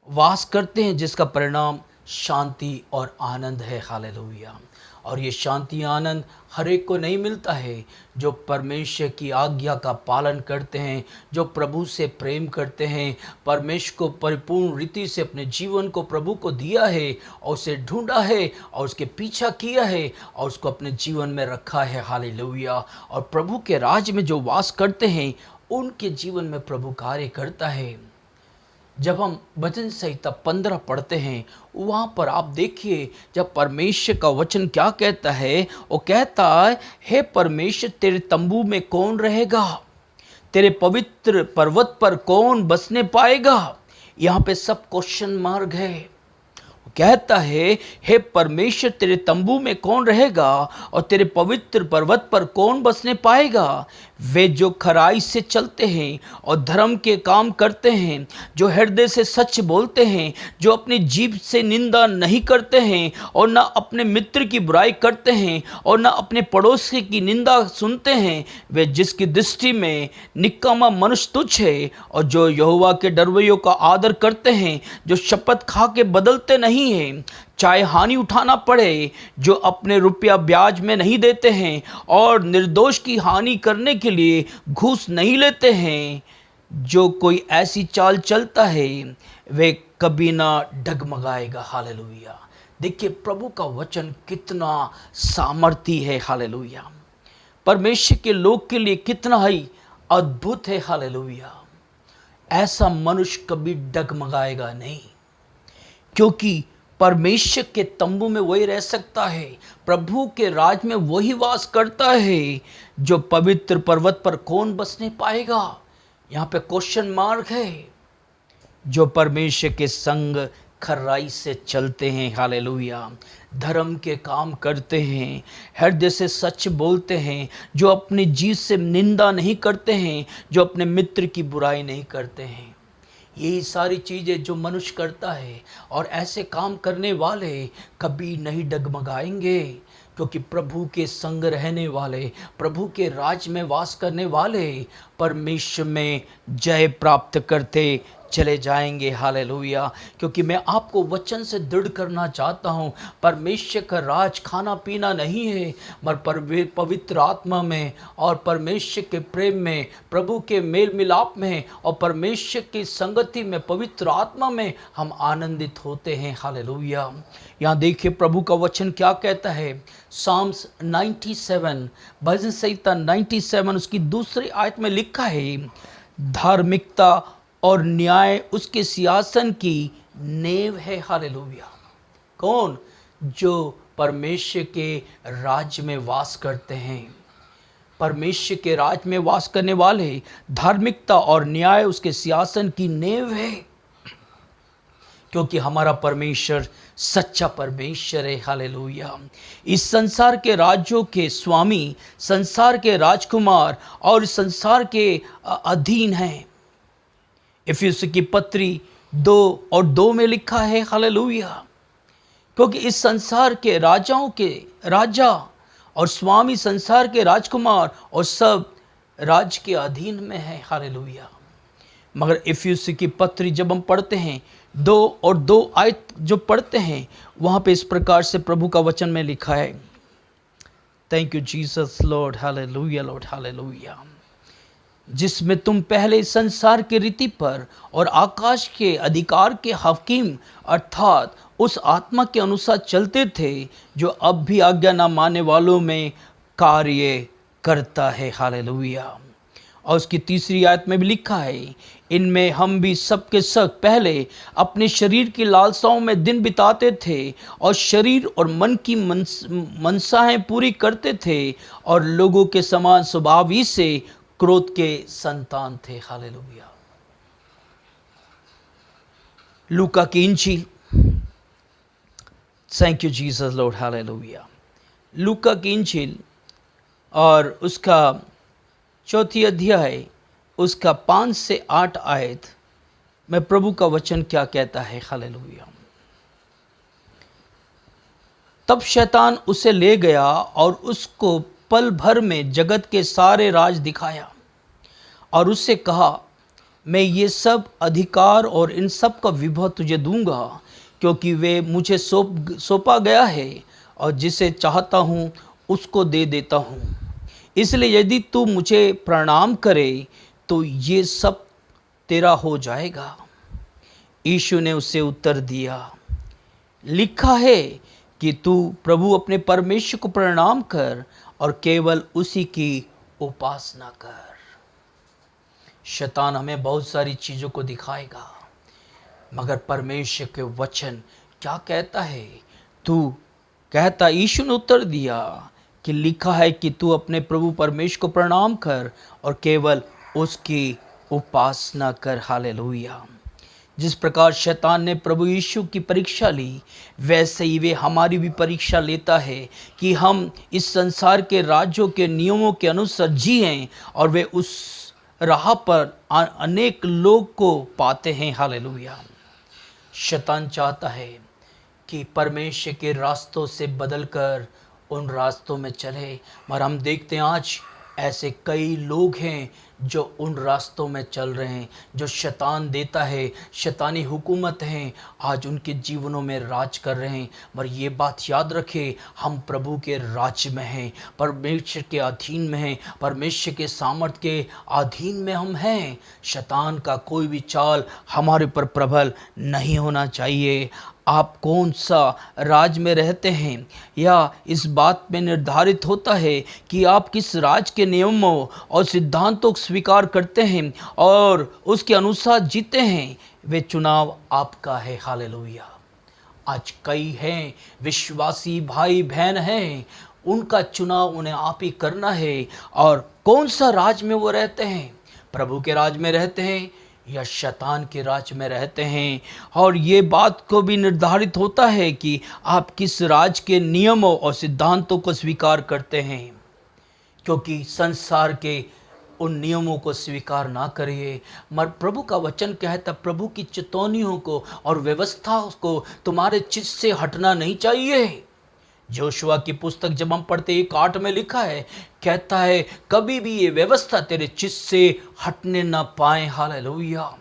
वास करते हैं, जिसका परिणाम शांति और आनंद है। हालेलुया। और ये शांति आनंद हर एक को नहीं मिलता है। जो परमेश्वर की आज्ञा का पालन करते हैं, जो प्रभु से प्रेम करते हैं, परमेश्वर को परिपूर्ण रीति से अपने जीवन को प्रभु को दिया है और उसे ढूंढा है और उसके पीछा किया है और उसको अपने जीवन में रखा है। हालेलुया। और प्रभु के राज में जो वास करते हैं, उनके जीवन में प्रभु कार्य करता है। जब हम भजन संहिता 15 पढ़ते हैं, वहाँ पर आप देखिए जब परमेश्वर का वचन क्या कहता है। वो कहता है, हे परमेश्वर तेरे तंबू में कौन रहेगा, तेरे पवित्र पर्वत पर कौन बसने पाएगा। यहाँ पे सब क्वेश्चन मार्क है। कहता है, हे परमेश्वर तेरे तंबू में कौन रहेगा और तेरे पवित्र पर्वत पर कौन बसने पाएगा। वे जो खराई से चलते हैं और धर्म के काम करते हैं, जो हृदय से सच बोलते हैं, जो अपनी जीभ से निंदा नहीं करते हैं और न अपने मित्र की बुराई करते हैं और न अपने पड़ोसी की निंदा सुनते हैं, वे जिसकी दृष्टि में निकम्मा मनुष्य तुच्छ है, और जो यहोवा के डरवैयों का आदर करते हैं, जो शपथ खा के बदलते नहीं है, चाहे हानि उठाना पड़े, जो अपने रुपया ब्याज में नहीं देते हैं और निर्दोष की हानि करने के लिए घूस नहीं लेते हैं। जो कोई ऐसी चाल चलता है वे कभी ना डगमगाएगा। हालेलुया। देखिए प्रभु का वचन कितना सामर्थी है। हालेलुया। परमेश्वर के लोग के लिए कितना ही अद्भुत है। हालेलुया। ऐसा मनुष्य कभी डगमगाएगा नहीं, क्योंकि परमेश्वर के तंबू में वही रह सकता है, प्रभु के राज में वही वास करता है। जो पवित्र पर्वत पर कौन बसने पाएगा, यहाँ पे क्वेश्चन मार्क है। जो परमेश्वर के संग खराई से चलते हैं, हालेलुया, धर्म के काम करते हैं, हृदय से सच बोलते हैं, जो अपनी जीभ से निंदा नहीं करते हैं, जो अपने मित्र की बुराई नहीं करते हैं। यही सारी चीज़ें जो मनुष्य करता है, और ऐसे काम करने वाले कभी नहीं डगमगाएंगे, क्योंकि प्रभु के संग रहने वाले, प्रभु के राज में वास करने वाले परमेश्वर में जय प्राप्त करते चले जाएंगे। हालेलुया। क्योंकि मैं आपको वचन से दृढ़ करना चाहता हूँ, परमेश्वर का राज खाना पीना नहीं है, मगर पवित्र आत्मा में और परमेश्वर के प्रेम में, प्रभु के मेल मिलाप में और परमेश्वर की संगति में, पवित्र आत्मा में हम आनंदित होते हैं। हालेलुया। यहाँ देखिए प्रभु का वचन क्या कहता है। साम्स 97, भजन संहिता 97 उसकी दूसरी आयत में लिखा है, धार्मिकता और न्याय उसके सिंहासन की नेव है। हालेलुया। कौन? जो परमेश्वर के राज्य में वास करते हैं। परमेश्वर के राज में वास करने वाले धार्मिकता और न्याय उसके सिंहासन की नींव है, क्योंकि हमारा परमेश्वर सच्चा परमेश्वर है। हालेलुया। इस संसार के राज्यों के स्वामी, संसार के राजकुमार और इस संसार के अधीन हैं। इफिसियों की पत्री 2:2 में लिखा है, हालेलुया, क्योंकि इस संसार के राजाओं के राजा और स्वामी, संसार के राजकुमार और सब राज के अधीन में है। हालेलुया। मगर इफिसियों की पत्री जब हम पढ़ते हैं 2 आयत जो पढ़ते हैं, वहाँ पे इस प्रकार से प्रभु का वचन में लिखा है, thank you Jesus Lord, hallelujah Lord, hallelujah, जिसमें तुम पहले संसार की रीति पर और आकाश के अधिकार के हकीम अर्थात उस आत्मा के अनुसार चलते थे जो अब भी आज्ञा न मानने वालों में कार्य करता है। हालेलुया। और उसकी तीसरी आयत में भी लिखा है, इनमें हम भी सब के सब पहले अपने शरीर की लालसाओं में दिन बिताते थे और शरीर और मन की मनसाएं पूरी करते थे और लोगों के समान स्वभाव ही से क्रोध के संतान थे। हालेलुया। लूका की इंजील, thank you Jesus Lord, hallelujah. लूका की इंजील और उसका 4 अध्याय, उसका 5 से 8 आयत में प्रभु का वचन क्या कहता है। हालेलुया। तब शैतान उसे ले गया और उसको पल भर में जगत के सारे राज दिखाया और उससे कहा, मैं ये सब अधिकार और इन सब का विभव तुझे दूंगा, क्योंकि वे मुझे सौंपा गया है और जिसे चाहता हूँ उसको दे देता हूँ। इसलिए यदि तू मुझे प्रणाम करे तो ये सब तेरा हो जाएगा। यीशु ने उसे उत्तर दिया, लिखा है कि तू प्रभु अपने परमेश्वर को प्रणाम कर और केवल उसी की उपासना कर। शैतान हमें बहुत सारी चीज़ों को दिखाएगा, मगर परमेश्वर के वचन क्या कहता है? यीशु ने उत्तर दिया कि लिखा है कि तू अपने प्रभु परमेश्वर को प्रणाम कर और केवल उसकी उपासना कर। हालेलुया। जिस प्रकार शैतान ने प्रभु यीशु की परीक्षा ली, वैसे ही वे हमारी भी परीक्षा लेता है कि हम इस संसार के राज्यों के नियमों के अनुसार जिएं, और वे उस राह पर अनेक लोग को पाते हैं। हालेलुया। शैतान चाहता है कि परमेश्वर के रास्तों से बदलकर उन रास्तों में चले, मगर हम देखते हैं आज ऐसे कई लोग हैं जो उन रास्तों में चल रहे हैं, जो शैतान देता है, शैतानी हुकूमत हैं, आज उनके जीवनों में राज कर रहे हैं। पर ये बात याद रखें, हम प्रभु के राज्य में हैं, परमेश्वर के अधीन में हैं, परमेश्वर के सामर्थ्य के अधीन में हम हैं। शैतान का कोई भी चाल हमारे पर प्रबल नहीं होना चाहिए। आप कौन सा राज में रहते हैं, या इस बात में निर्धारित होता है कि आप किस राज के नियमों और सिद्धांतों को स्वीकार करते हैं और उसके अनुसार जीते हैं। वे चुनाव आपका है। हालेलुया। आज कई हैं विश्वासी भाई बहन हैं, उनका चुनाव उन्हें आप ही करना है। और कौन सा राज में वो रहते हैं, प्रभु के राज में रहते हैं या शैतान के राज में रहते हैं। और ये बात को भी निर्धारित होता है कि आप किस राज के नियमों और सिद्धांतों को स्वीकार करते हैं, क्योंकि संसार के उन नियमों को स्वीकार ना करिए। मगर प्रभु का वचन कहता, प्रभु की चेतावनियों को और व्यवस्था को तुम्हारे चित्त से हटना नहीं चाहिए। जोशुआ की पुस्तक जब हम पढ़ते 1:8 में लिखा है, कहता है कभी भी ये व्यवस्था तेरे चित्त से हटने ना पाए। हालेलुया।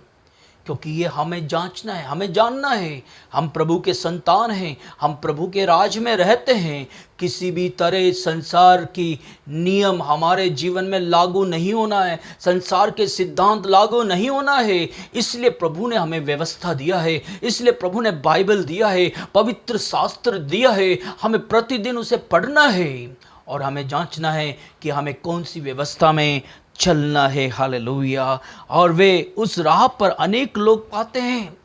क्योंकि ये हमें जांचना है, हमें जानना है, हम प्रभु के संतान हैं, हम प्रभु के राज में रहते हैं। किसी भी तरह संसार की नियम हमारे जीवन में लागू नहीं होना है, संसार के सिद्धांत लागू नहीं होना है। इसलिए प्रभु ने हमें व्यवस्था दिया है, इसलिए प्रभु ने बाइबल दिया है, पवित्र शास्त्र दिया है। हमें प्रतिदिन उसे पढ़ना है और हमें जांचना है कि हमें कौन सी व्यवस्था में चलना है। हालेलुया। और वे उस राह पर अनेक लोग पाते हैं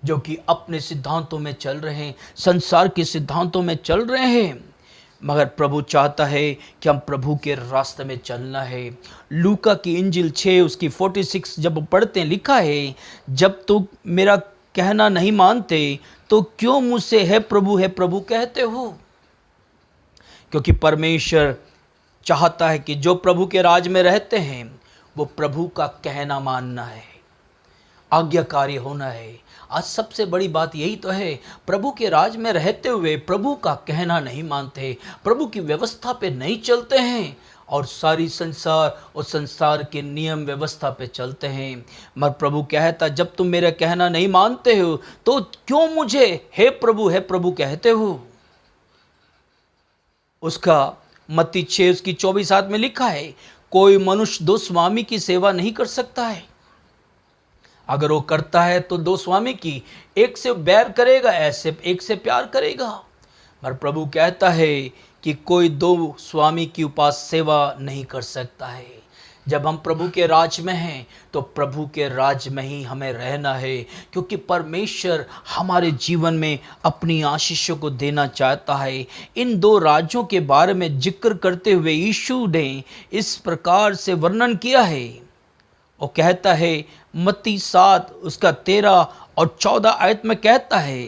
जो कि अपने सिद्धांतों में चल रहे हैं, संसार के सिद्धांतों में चल रहे हैं। मगर प्रभु चाहता है कि हम प्रभु के रास्ते में चलना है। लूका की इंजिल 6 उसकी 46 जब पढ़ते हैं, लिखा है, जब तुम मेरा कहना नहीं मानते तो क्यों मुझसे है प्रभु कहते हो। क्योंकि परमेश्वर चाहता है कि जो प्रभु के राज में रहते हैं वो प्रभु का कहना मानना है, आज्ञाकारी होना है। आज सबसे बड़ी बात यही तो है, प्रभु के राज में रहते हुए प्रभु का कहना नहीं मानते, प्रभु की व्यवस्था पे नहीं चलते हैं और सारी संसार और संसार के नियम व्यवस्था पे चलते हैं। मगर प्रभु कहता, जब तुम मेरा कहना नहीं मानते हो तो क्यों मुझे हे प्रभु कहते हो। उसका मत्ती 6 उसकी 24 में लिखा है, कोई मनुष्य दो स्वामी की सेवा नहीं कर सकता है। अगर वो करता है तो दो स्वामी की, एक से बैर करेगा, ऐसे एक से प्यार करेगा। पर प्रभु कहता है कि कोई दो स्वामी की उपास सेवा नहीं कर सकता है। जब हम प्रभु के राज में हैं तो प्रभु के राज में ही हमें रहना है, क्योंकि परमेश्वर हमारे जीवन में अपनी आशीषों को देना चाहता है। इन दो राज्यों के बारे में जिक्र करते हुए यीशु ने इस प्रकार से वर्णन किया है। वो कहता है, मत्ती 7 उसका 13 और 14 आयत में कहता है,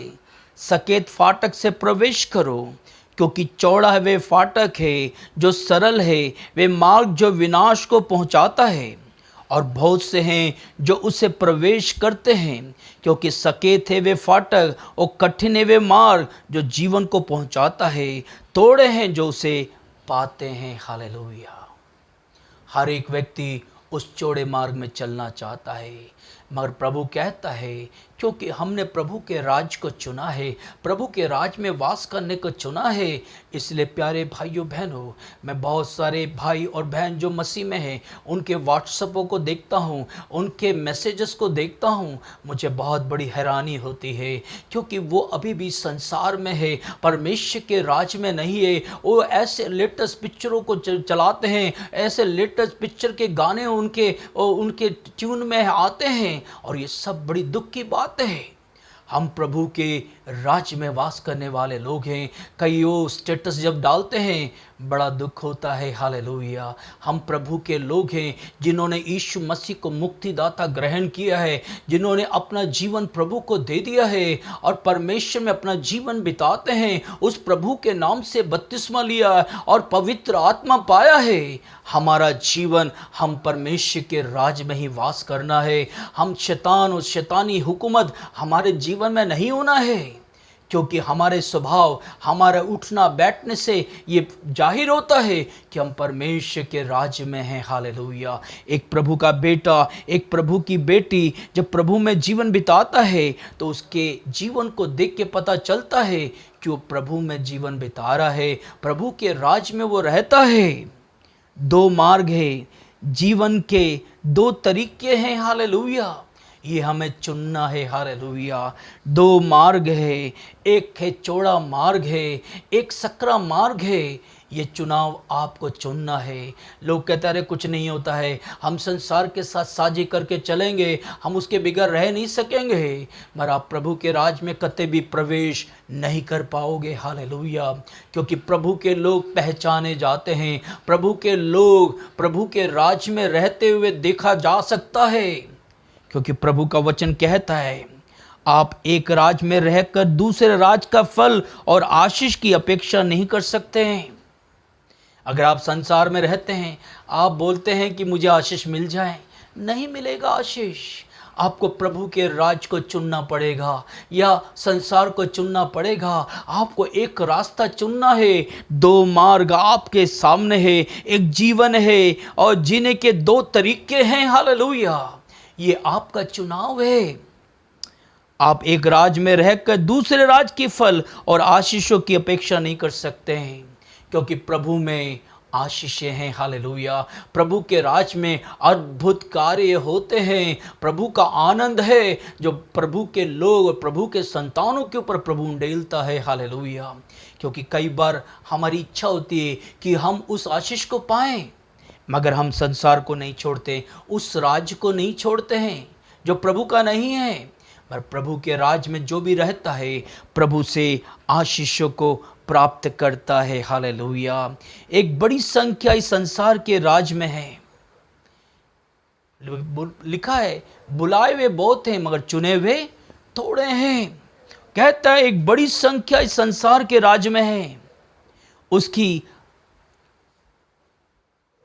सकेत फाटक से प्रवेश करो, क्योंकि चौड़ा वे फाटक है जो सरल है, वे मार्ग जो विनाश को पहुंचाता है, और बहुत से हैं जो उसे प्रवेश करते हैं। क्योंकि सकेत है वे फाटक और कठिन है वे मार्ग जो जीवन को पहुंचाता है, थोड़े हैं जो उसे पाते हैं। हालेलुया। हर एक व्यक्ति उस चौड़े मार्ग में चलना चाहता है, मगर प्रभु कहता है, क्योंकि हमने प्रभु के राज को चुना है, प्रभु के राज में वास करने को चुना है, इसलिए प्यारे भाइयों बहनों, मैं बहुत सारे भाई और बहन जो मसीह में हैं उनके व्हाट्सएपों को देखता हूँ, उनके मैसेजेस को देखता हूँ, मुझे बहुत बड़ी हैरानी होती है, क्योंकि वो अभी भी संसार में है, परमेश्वर के राज में नहीं है। वो ऐसे लेटेस्ट पिक्चरों को चलाते हैं, ऐसे लेटेस्ट पिक्चर के गाने उनके ट्यून में आते हैं, और ये सब बड़ी दुख की बात है। हम प्रभु के राज्य में वास करने वाले लोग हैं। कई वो स्टेटस जब डालते हैं बड़ा दुख होता है। हालेलुया। हम प्रभु के लोग हैं जिन्होंने यीशु मसीह को मुक्तिदाता ग्रहण किया है, जिन्होंने अपना जीवन प्रभु को दे दिया है और परमेश्वर में अपना जीवन बिताते हैं, उस प्रभु के नाम से बपतिस्मा लिया और पवित्र आत्मा पाया है। हमारा जीवन हम परमेश्वर के राज में ही वास करना है। हम शैतान और शैतानी हुकूमत हमारे जीवन में नहीं होना है, क्योंकि हमारे स्वभाव, हमारे उठना बैठने से ये जाहिर होता है कि हम परमेश्वर के राज्य में हैं। हालेलुया। एक प्रभु का बेटा, एक प्रभु की बेटी जब प्रभु में जीवन बिताता है तो उसके जीवन को देख के पता चलता है कि वो प्रभु में जीवन बिता रहा है, प्रभु के राज में वो रहता है। दो मार्ग है, जीवन के दो तरीके हैं। हालेलुया। ये हमें चुनना है। हालेलुया। दो मार्ग है, एक है चौड़ा मार्ग है, एक सकरा मार्ग है। ये चुनाव आपको चुनना है। लोग कहते रहे कुछ नहीं होता है, हम संसार के साथ साझी करके चलेंगे, हम उसके बिगड़ रह नहीं सकेंगे, मगर आप प्रभु के राज में कतई भी प्रवेश नहीं कर पाओगे। हालेलुया। क्योंकि प्रभु के लोग पहचाने जाते हैं, प्रभु के लोग प्रभु के राज में रहते हुए देखा जा सकता है, क्योंकि प्रभु का वचन कहता है, आप एक राज में रहकर दूसरे राज का फल और आशीष की अपेक्षा नहीं कर सकते हैं। अगर आप संसार में रहते हैं, आप बोलते हैं कि मुझे आशीष मिल जाए, नहीं मिलेगा आशीष। आपको प्रभु के राज को चुनना पड़ेगा या संसार को चुनना पड़ेगा। आपको एक रास्ता चुनना है। दो मार्ग आपके सामने है, एक जीवन है और जीने के दो तरीके हैं। हालेलुया। ये आपका चुनाव है। आप एक राज में रहकर दूसरे राज के फल और आशीषों की अपेक्षा नहीं कर सकते हैं, क्योंकि प्रभु में आशीषें हैं। हालेलुया। प्रभु के राज में अद्भुत कार्य होते हैं, प्रभु का आनंद है जो प्रभु के लोग और प्रभु के संतानों के ऊपर प्रभु उंडेलता है। हालेलुया। क्योंकि कई बार हमारी इच्छा होती है कि हम उस आशीष को पाएं, मगर हम संसार को नहीं छोड़ते, उस राज्य को नहीं छोड़ते हैं जो प्रभु का नहीं है। पर प्रभु के राज में जो भी रहता है प्रभु से आशीषों को प्राप्त करता है। हालेलुया। एक बड़ी संख्या इस संसार के राज में है। लिखा है बुलाए हुए बहुत हैं मगर चुने हुए थोड़े हैं। कहता है एक बड़ी संख्या इस संसार के राज में है उसकी,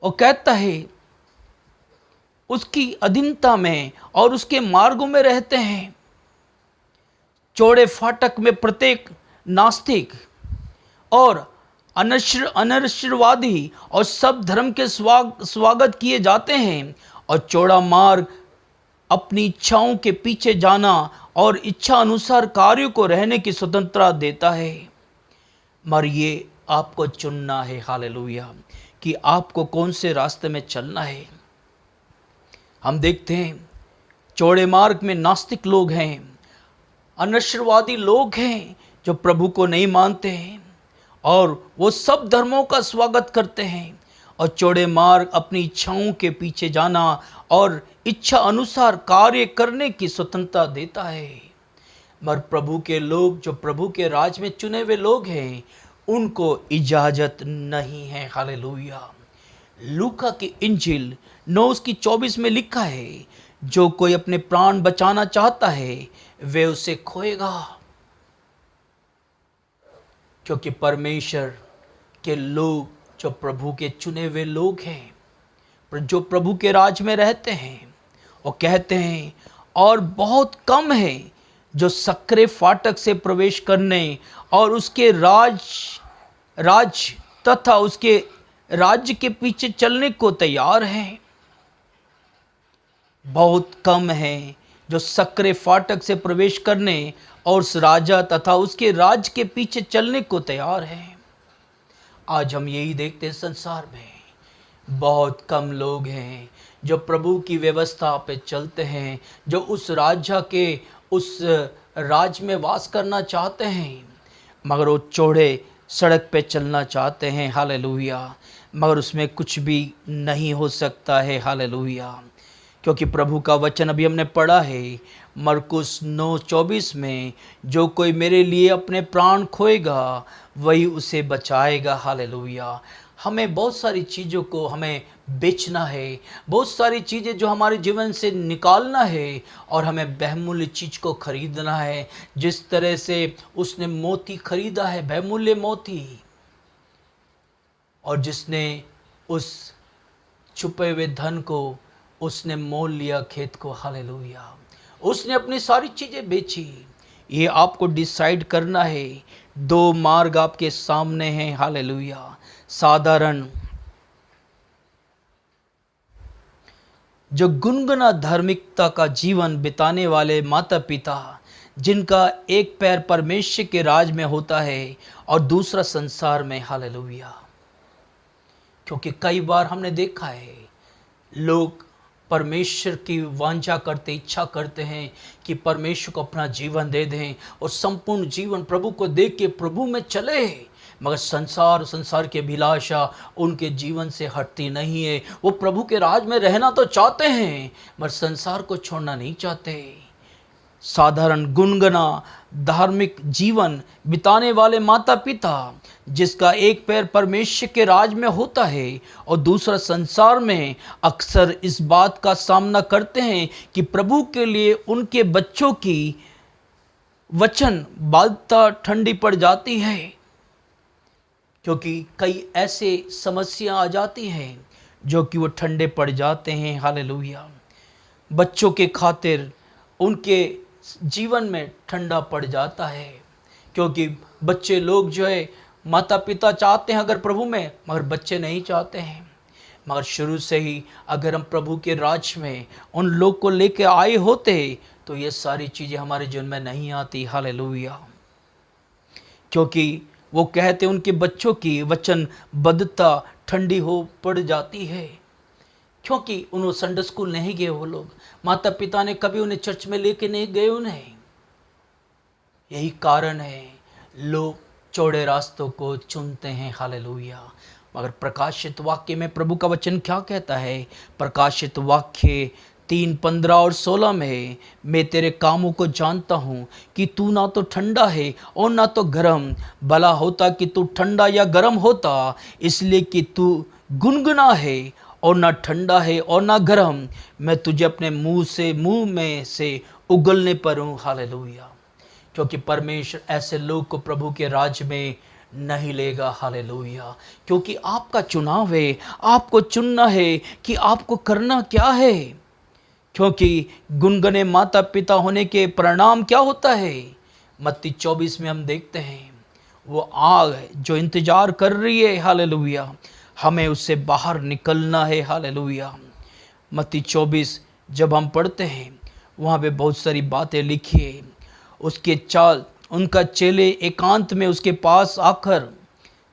और कहता है उसकी अधीनता में और उसके मार्गों में रहते हैं। चौड़े फाटक में प्रत्येक नास्तिक और अनश्वरवादी और सब धर्म के स्वागत किए जाते हैं, और चौड़ा मार्ग अपनी इच्छाओं के पीछे जाना और इच्छा अनुसार कार्यों को रहने की स्वतंत्रता देता है। मगर ये आपको चुनना है। हालेलुया। कि आपको कौन से रास्ते में चलना है। हम देखते हैं चौड़े मार्ग में नास्तिक लोग हैं, अनश्वरवादी लोग हैं जो प्रभु को नहीं मानते हैं और वो सब धर्मों का स्वागत करते हैं। और चौड़े मार्ग अपनी इच्छाओं के पीछे जाना और इच्छा अनुसार कार्य करने की स्वतंत्रता देता है। मगर प्रभु के लोग जो प्रभु के राज में चुने हुए लोग हैं उनको इजाजत नहीं है। हालेलुया। लूका की इंजिल 9:24 में लिखा है जो कोई अपने प्राण बचाना चाहता है वे उसे खोएगा। क्योंकि परमेश्वर के लोग जो प्रभु के चुने हुए लोग हैं, जो प्रभु के राज में रहते हैं, वो कहते हैं और बहुत कम है जो सक्रे फाटक से प्रवेश करने और उसके राज तथा उसके राज्य के पीछे चलने को तैयार हैं। बहुत कम है जो सक्रे फाटक से प्रवेश करने और उस राजा तथा उसके राज्य के पीछे चलने को तैयार है। आज हम यही देखते हैं संसार में बहुत कम लोग हैं जो प्रभु की व्यवस्था पे चलते हैं, जो उस राजा के उस राज में वास करना चाहते हैं, मगर वो चौड़े सड़क पे चलना चाहते हैं। हालेलुया। मगर उसमें कुछ भी नहीं हो सकता है। हालेलुया। क्योंकि प्रभु का वचन अभी हमने पढ़ा है मरकुस 9:24 में, जो कोई मेरे लिए अपने प्राण खोएगा वही उसे बचाएगा। हालेलुया। हमें बहुत सारी चीज़ों को हमें बेचना है, बहुत सारी चीज़ें जो हमारे जीवन से निकालना है और हमें बहुमूल्य चीज़ को खरीदना है। जिस तरह से उसने मोती खरीदा है, बहुमूल्य मोती, और जिसने उस छुपे हुए धन को उसने मोल लिया खेत को। हालेलुया। उसने अपनी सारी चीज़ें बेची। ये आपको डिसाइड करना है। दो मार्ग आपके सामने हैं। हालेलुया। साधारण जो गुनगुना धार्मिकता का जीवन बिताने वाले माता पिता, जिनका एक पैर परमेश्वर के राज में होता है और दूसरा संसार में। हालेलुया। क्योंकि कई बार हमने देखा है लोग परमेश्वर की वांछा करते, इच्छा करते हैं कि परमेश्वर को अपना जीवन दे दें और संपूर्ण जीवन प्रभु को देख के प्रभु में चले, मगर संसार की अभिलाषा उनके जीवन से हटती नहीं है। वो प्रभु के राज में रहना तो चाहते हैं मगर संसार को छोड़ना नहीं चाहते। साधारण गुनगुना धार्मिक जीवन बिताने वाले माता पिता, जिसका एक पैर परमेश्वर के राज में होता है और दूसरा संसार में, अक्सर इस बात का सामना करते हैं कि प्रभु के लिए उनके बच्चों की वचन बाध्यता ठंडी पड़ जाती है। क्योंकि कई ऐसे समस्या आ जाती हैं जो कि वो ठंडे पड़ जाते हैं। हालेलुया। बच्चों के खातिर उनके जीवन में ठंडा पड़ जाता है। क्योंकि बच्चे लोग जो है, माता पिता चाहते हैं अगर प्रभु में, मगर बच्चे नहीं चाहते हैं। मगर शुरू से ही अगर हम प्रभु के राज में उन लोग को लेके आए होते तो ये सारी चीज़ें हमारे जीवन में नहीं आती। हालेलुया। क्योंकि वो कहते उनके बच्चों की वचनबद्धता ठंडी हो पड़ जाती है। क्योंकि उन्होंने संडे स्कूल नहीं गए, वो लोग माता पिता ने कभी उन्हें चर्च में लेके नहीं गए उन्हें। यही कारण है लोग चौड़े रास्तों को चुनते हैं। हालेलुया। मगर प्रकाशित वाक्य में प्रभु का वचन क्या कहता है? प्रकाशित वाक्य 3:15 और 16 में, मैं तेरे कामों को जानता हूँ कि तू ना तो ठंडा है और ना तो गर्म। भला होता कि तू ठंडा या गर्म होता, इसलिए कि तू गुनगुना है और ना ठंडा है और ना गर्म, मैं तुझे अपने मुंह में से उगलने पर हूँ। हालेलुया। क्योंकि परमेश्वर ऐसे लोग को प्रभु के राज्य में नहीं लेगा। हालेलुया। क्योंकि आपका चुनाव है, आपको चुनना है कि आपको करना क्या है। क्योंकि गुनगुने माता पिता होने के परिणाम क्या होता है, मत्ती 24 में हम देखते हैं, वो आग है जो इंतजार कर रही है। हालेलुया। हमें उससे बाहर निकलना है। हालेलुया। मत्ती 24 जब हम पढ़ते हैं, वहाँ पे बहुत सारी बातें लिखी है। उसके चाल उनका चेले एकांत में उसके पास आकर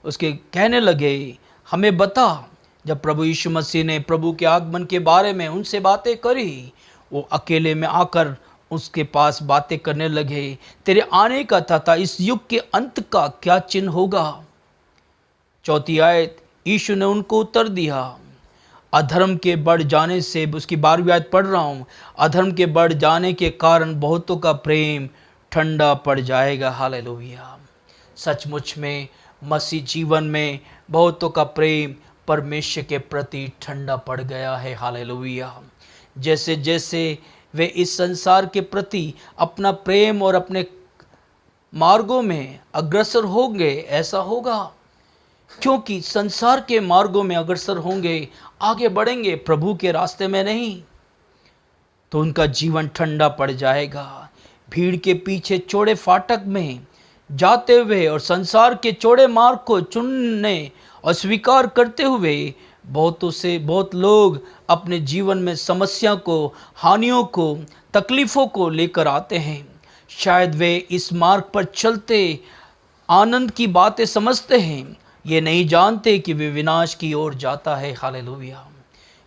उसके कहने लगे, हमें बता। जब प्रभु यीशु मसीह ने प्रभु के आगमन के बारे में उनसे बातें करी, वो अकेले में आकर उसके पास बातें करने लगे, तेरे आने का तथा इस युग के अंत का क्या चिन्ह होगा। 4 आयत, यीशु ने उनको उत्तर दिया, अधर्म के बढ़ जाने से, उसकी 12वीं आयत पढ़ रहा हूँ, अधर्म के बढ़ जाने के कारण बहुतों का प्रेम ठंडा पड़ जाएगा। हालेलुया। सचमुच में मसीह जीवन में बहुतों का प्रेम परमेश्वर के प्रति ठंडा पड़ गया है। हालेलुया। जैसे जैसे वे इस संसार के प्रति अपना प्रेम और अपने मार्गों में अग्रसर होंगे, ऐसा होगा। क्योंकि संसार के मार्गों में अग्रसर होंगे, आगे बढ़ेंगे, प्रभु के रास्ते में नहीं, तो उनका जीवन ठंडा पड़ जाएगा। भीड़ के पीछे चौड़े फाटक में जाते हुए और संसार के चौड़े मार्ग को चुनने और स्वीकार करते हुए बहुत लोग अपने जीवन में समस्या को, हानियों को, तकलीफ़ों को लेकर आते हैं। शायद वे इस मार्ग पर चलते आनंद की बातें समझते हैं, ये नहीं जानते कि वे विनाश की ओर जाता है। हालेलुया।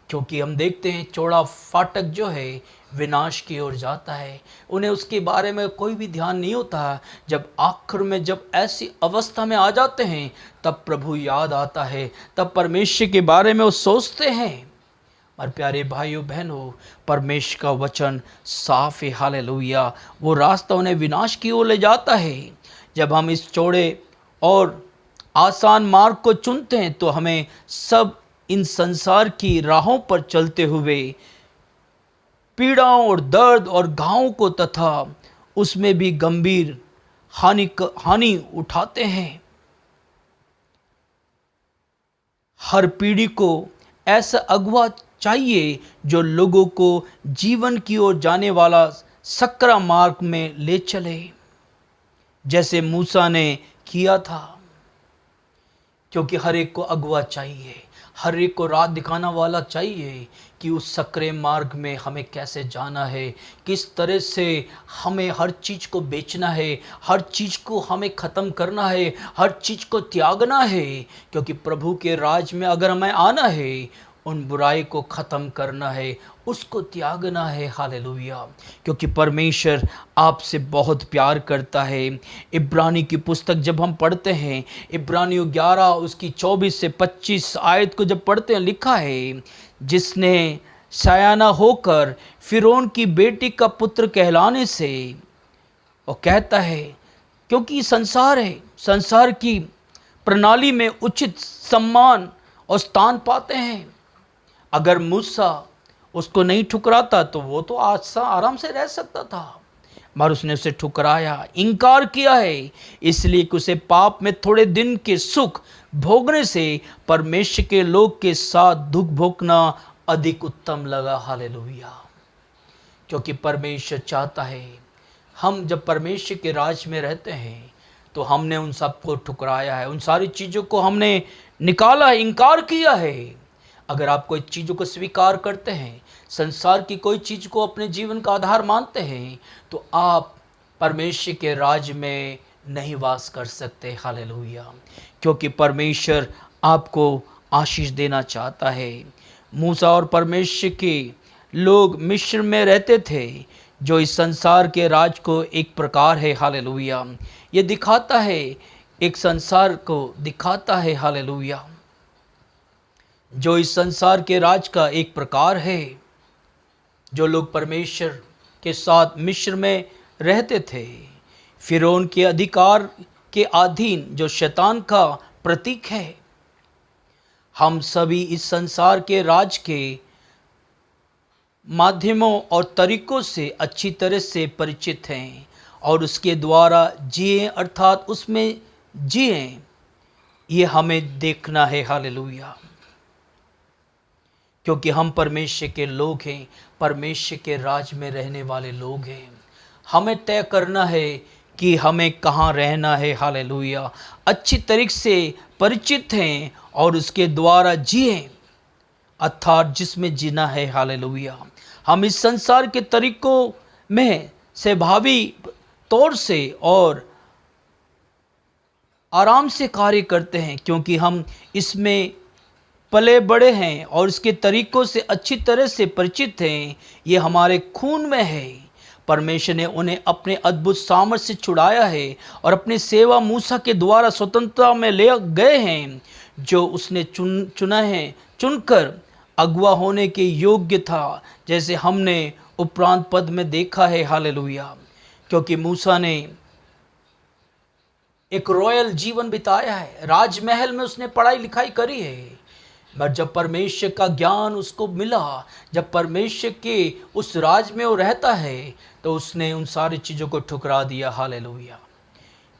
क्योंकि हम देखते हैं चौड़ा फाटक जो है विनाश की ओर जाता है, उन्हें उसके बारे में कोई भी ध्यान नहीं होता। जब आखिर में जब ऐसी अवस्था में आ जाते हैं, तब प्रभु याद आता है, तब परमेश्वर के बारे में वो सोचते हैं। और प्यारे भाइयों बहनों, परमेश्वर का वचन साफ है। हालेलुया। वो रास्ता उन्हें विनाश की ओर ले जाता है। जब हम इस चौड़े और आसान मार्ग को चुनते हैं, तो हमें सब इन संसार की राहों पर चलते हुए पीड़ाओं और दर्द और घावों को तथा उसमें भी गंभीर हानि उठाते हैं। हर पीढ़ी को ऐसा अगुवा चाहिए जो लोगों को जीवन की ओर जाने वाला सकरा मार्ग में ले चले, जैसे मूसा ने किया था। क्योंकि हर एक को अगुवा चाहिए, हर एक को राह दिखाना वाला चाहिए कि उस सकरे मार्ग में हमें कैसे जाना है, किस तरह से हमें हर चीज़ को बेचना है, हर चीज़ को हमें ख़त्म करना है, हर चीज़ को त्यागना है। क्योंकि प्रभु के राज में अगर हमें आना है, उन बुराई को ख़त्म करना है, उसको त्यागना है। हालेलुया। क्योंकि परमेश्वर आपसे बहुत प्यार करता है। इब्रानी की पुस्तक जब हम पढ़ते हैं, इब्रानियों 11 उसकी 24 से 25 आयत को जब पढ़ते हैं, लिखा है, जिसने सयाना होकर फिरौन की बेटी का पुत्र कहलाने से, और कहता है, क्योंकि संसार है, संसार की प्रणाली में उचित सम्मान और स्थान पाते हैं। अगर मूसा उसको नहीं ठुकराता तो वो तो आराम से रह सकता था, मगर उसने उसे ठुकराया, इनकार किया है, इसलिए कि उसे पाप में थोड़े दिन के सुख भोगने से परमेश्वर के लोग के साथ दुख भोगना अधिक उत्तम लगा। हालेलुया। क्योंकि परमेश्वर चाहता है, हम जब परमेश्वर के राज में रहते हैं, तो हमने उन सबको ठुकराया है, उन सारी चीज़ों को हमने निकाला है, इनकार किया है। अगर आप कोई चीज़ों को स्वीकार करते हैं, संसार की कोई चीज़ को अपने जीवन का आधार मानते हैं, तो आप परमेश्वर के राज में नहीं वास कर सकते। हालेलुया। क्योंकि परमेश्वर आपको आशीष देना चाहता है। मूसा और परमेश्वर के लोग मिस्र में रहते थे, जो इस संसार के राज को एक प्रकार है। हालेलुया। ये दिखाता है, एक संसार को दिखाता है। हालेलुया। जो इस संसार के राज का एक प्रकार है, जो लोग परमेश्वर के साथ मिस्र में रहते थे, फिरौन के अधिकार के अधीन, जो शैतान का प्रतीक है। हम सभी इस संसार के राज के माध्यमों और तरीकों से अच्छी तरह से परिचित हैं और उसके द्वारा जिए, अर्थात उसमें जिए, ये हमें देखना है। हालेलुया। क्योंकि हम परमेश्वर के लोग हैं, परमेश्वर के राज में रहने वाले लोग हैं। हमें तय करना है कि हमें कहाँ रहना है। हालेलुया। अच्छी तरीके से परिचित हैं और उसके द्वारा जिए, अर्थात जिसमें जीना है। हालेलुया। हम इस संसार के तरीकों में स्वाभावी तौर से और आराम से कार्य करते हैं, क्योंकि हम इसमें पले बड़े हैं और इसके तरीकों से अच्छी तरह से परिचित हैं। ये हमारे खून में है। परमेश्वर ने उन्हें अपने अद्भुत सामर्थ्य से छुड़ाया है और अपनी सेवा मूसा के द्वारा स्वतंत्रता में ले गए हैं, जो उसने चुना है, चुनकर अगुआ होने के योग्य था, जैसे हमने उपरांत पद में देखा है। हालेलुया। क्योंकि मूसा ने एक रॉयल जीवन बिताया है, राजमहल में उसने पढ़ाई लिखाई करी है, पर जब परमेश्वर का ज्ञान उसको मिला, जब परमेश्वर के उस राज में वो रहता है, तो उसने उन सारी चीज़ों को ठुकरा दिया। हालेलुया।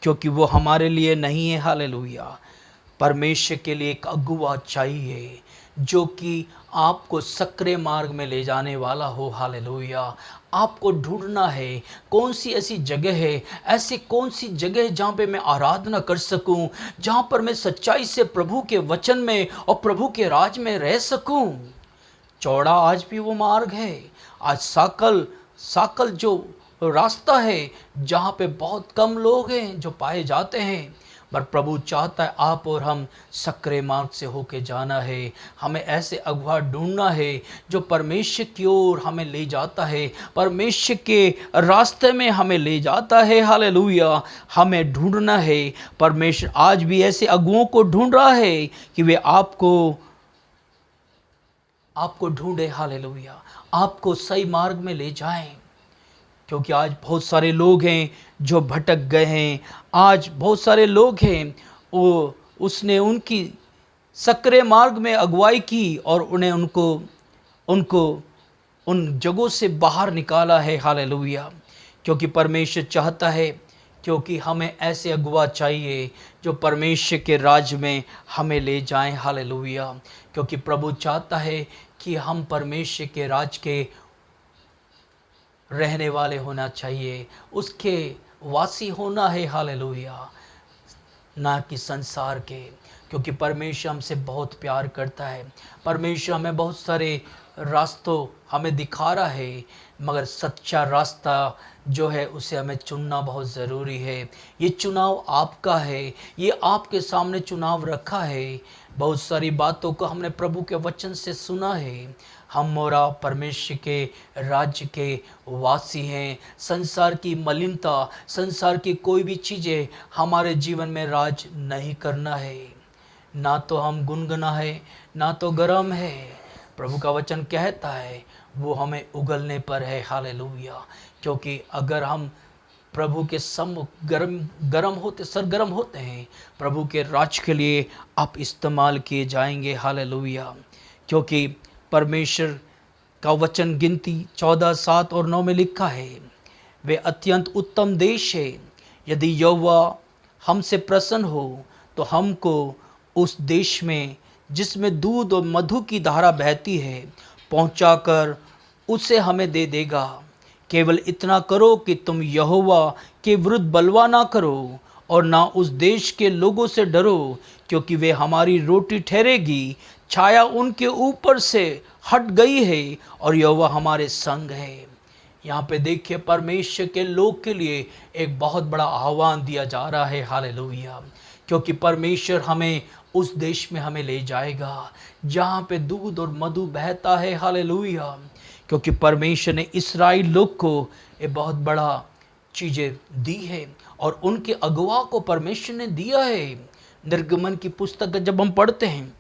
क्योंकि वो हमारे लिए नहीं है। हालेलुया। परमेश्वर के लिए एक अगुआ चाहिए जो कि आपको सक्रिय मार्ग में ले जाने वाला हो। हालेलुया। आपको ढूंढना है कौन सी ऐसी जगह है, ऐसी कौन सी जगह है जहाँ पे मैं आराधना कर सकूं, जहाँ पर मैं सच्चाई से प्रभु के वचन में और प्रभु के राज में रह सकूं। चौड़ा आज भी वो मार्ग है, आज साकल जो रास्ता है, जहाँ पे बहुत कम लोग हैं जो पाए जाते हैं, पर प्रभु चाहता है आप और हम सक्रिय मार्ग से होके जाना है। हमें ऐसे अगुआ ढूंढना है जो परमेश्वर की ओर हमें ले जाता है, परमेश्वर के रास्ते में हमें ले जाता है। हालेलुया। हमें ढूंढना है। परमेश्वर आज भी ऐसे अगुओं को ढूंढ रहा है कि वे आपको ढूंढे। हालेलुया। आपको सही मार्ग में ले जाएं। क्योंकि आज बहुत सारे लोग हैं जो भटक गए हैं। आज बहुत सारे लोग हैं, उसने उनकी सक्रिय मार्ग में अगुवाई की और उनको उन जगहों से बाहर निकाला है। हालेलुया। क्योंकि परमेश्वर चाहता है, क्योंकि हमें ऐसे अगुआ चाहिए जो परमेश्वर के राज में हमें ले जाएं। हालेलुया। क्योंकि प्रभु चाहता है कि हम परमेश्वर के राज के रहने वाले होना चाहिए, उसके वासी होना है। हालेलुया। ना कि संसार के। क्योंकि परमेश्वर हमसे बहुत प्यार करता है। परमेश्वर हमें बहुत सारे रास्तों हमें दिखा रहा है, मगर सच्चा रास्ता जो है उसे हमें चुनना बहुत ज़रूरी है। ये चुनाव आपका है, ये आपके सामने चुनाव रखा है। बहुत सारी बातों को हमने प्रभु के वचन से सुना है। हम और आप परमेश्वर के राज्य के वासी हैं। संसार की मलिनता, संसार की कोई भी चीज़ें हमारे जीवन में राज नहीं करना है। ना तो हम गुनगुना है, ना तो गरम है। प्रभु का वचन कहता है वो हमें उगलने पर है। हालेलुया। क्योंकि अगर हम प्रभु के सम्मुख सरगर्म होते हैं, प्रभु के राज के लिए आप इस्तेमाल किए जाएंगे। हालेलुया। क्योंकि परमेश्वर का वचन गिनती 14, 7 और 9 में लिखा है, वे अत्यंत उत्तम देश है। यदि यहोवा हमसे प्रसन्न हो तो हमको उस देश में जिसमें दूध और मधु की धारा बहती है पहुंचाकर उसे हमें दे देगा। केवल इतना करो कि तुम यहोवा के विरुद्ध बलवा ना करो और ना उस देश के लोगों से डरो, क्योंकि वे हमारी रोटी ठहरेगी। छाया उनके ऊपर से हट गई है और यहोवा हमारे संग है। यहाँ पे देखिए परमेश्वर के लोग के लिए एक बहुत बड़ा आह्वान दिया जा रहा है। हालेलुया। क्योंकि परमेश्वर हमें उस देश में हमें ले जाएगा जहाँ पे दूध और मधु बहता है। हालेलुया। क्योंकि परमेश्वर ने इस्राएल लोग को ये बहुत बड़ा चीज़ें दी है और उनके अगुआ को परमेश्वर ने दिया है। निर्गमन की पुस्तक जब हम पढ़ते हैं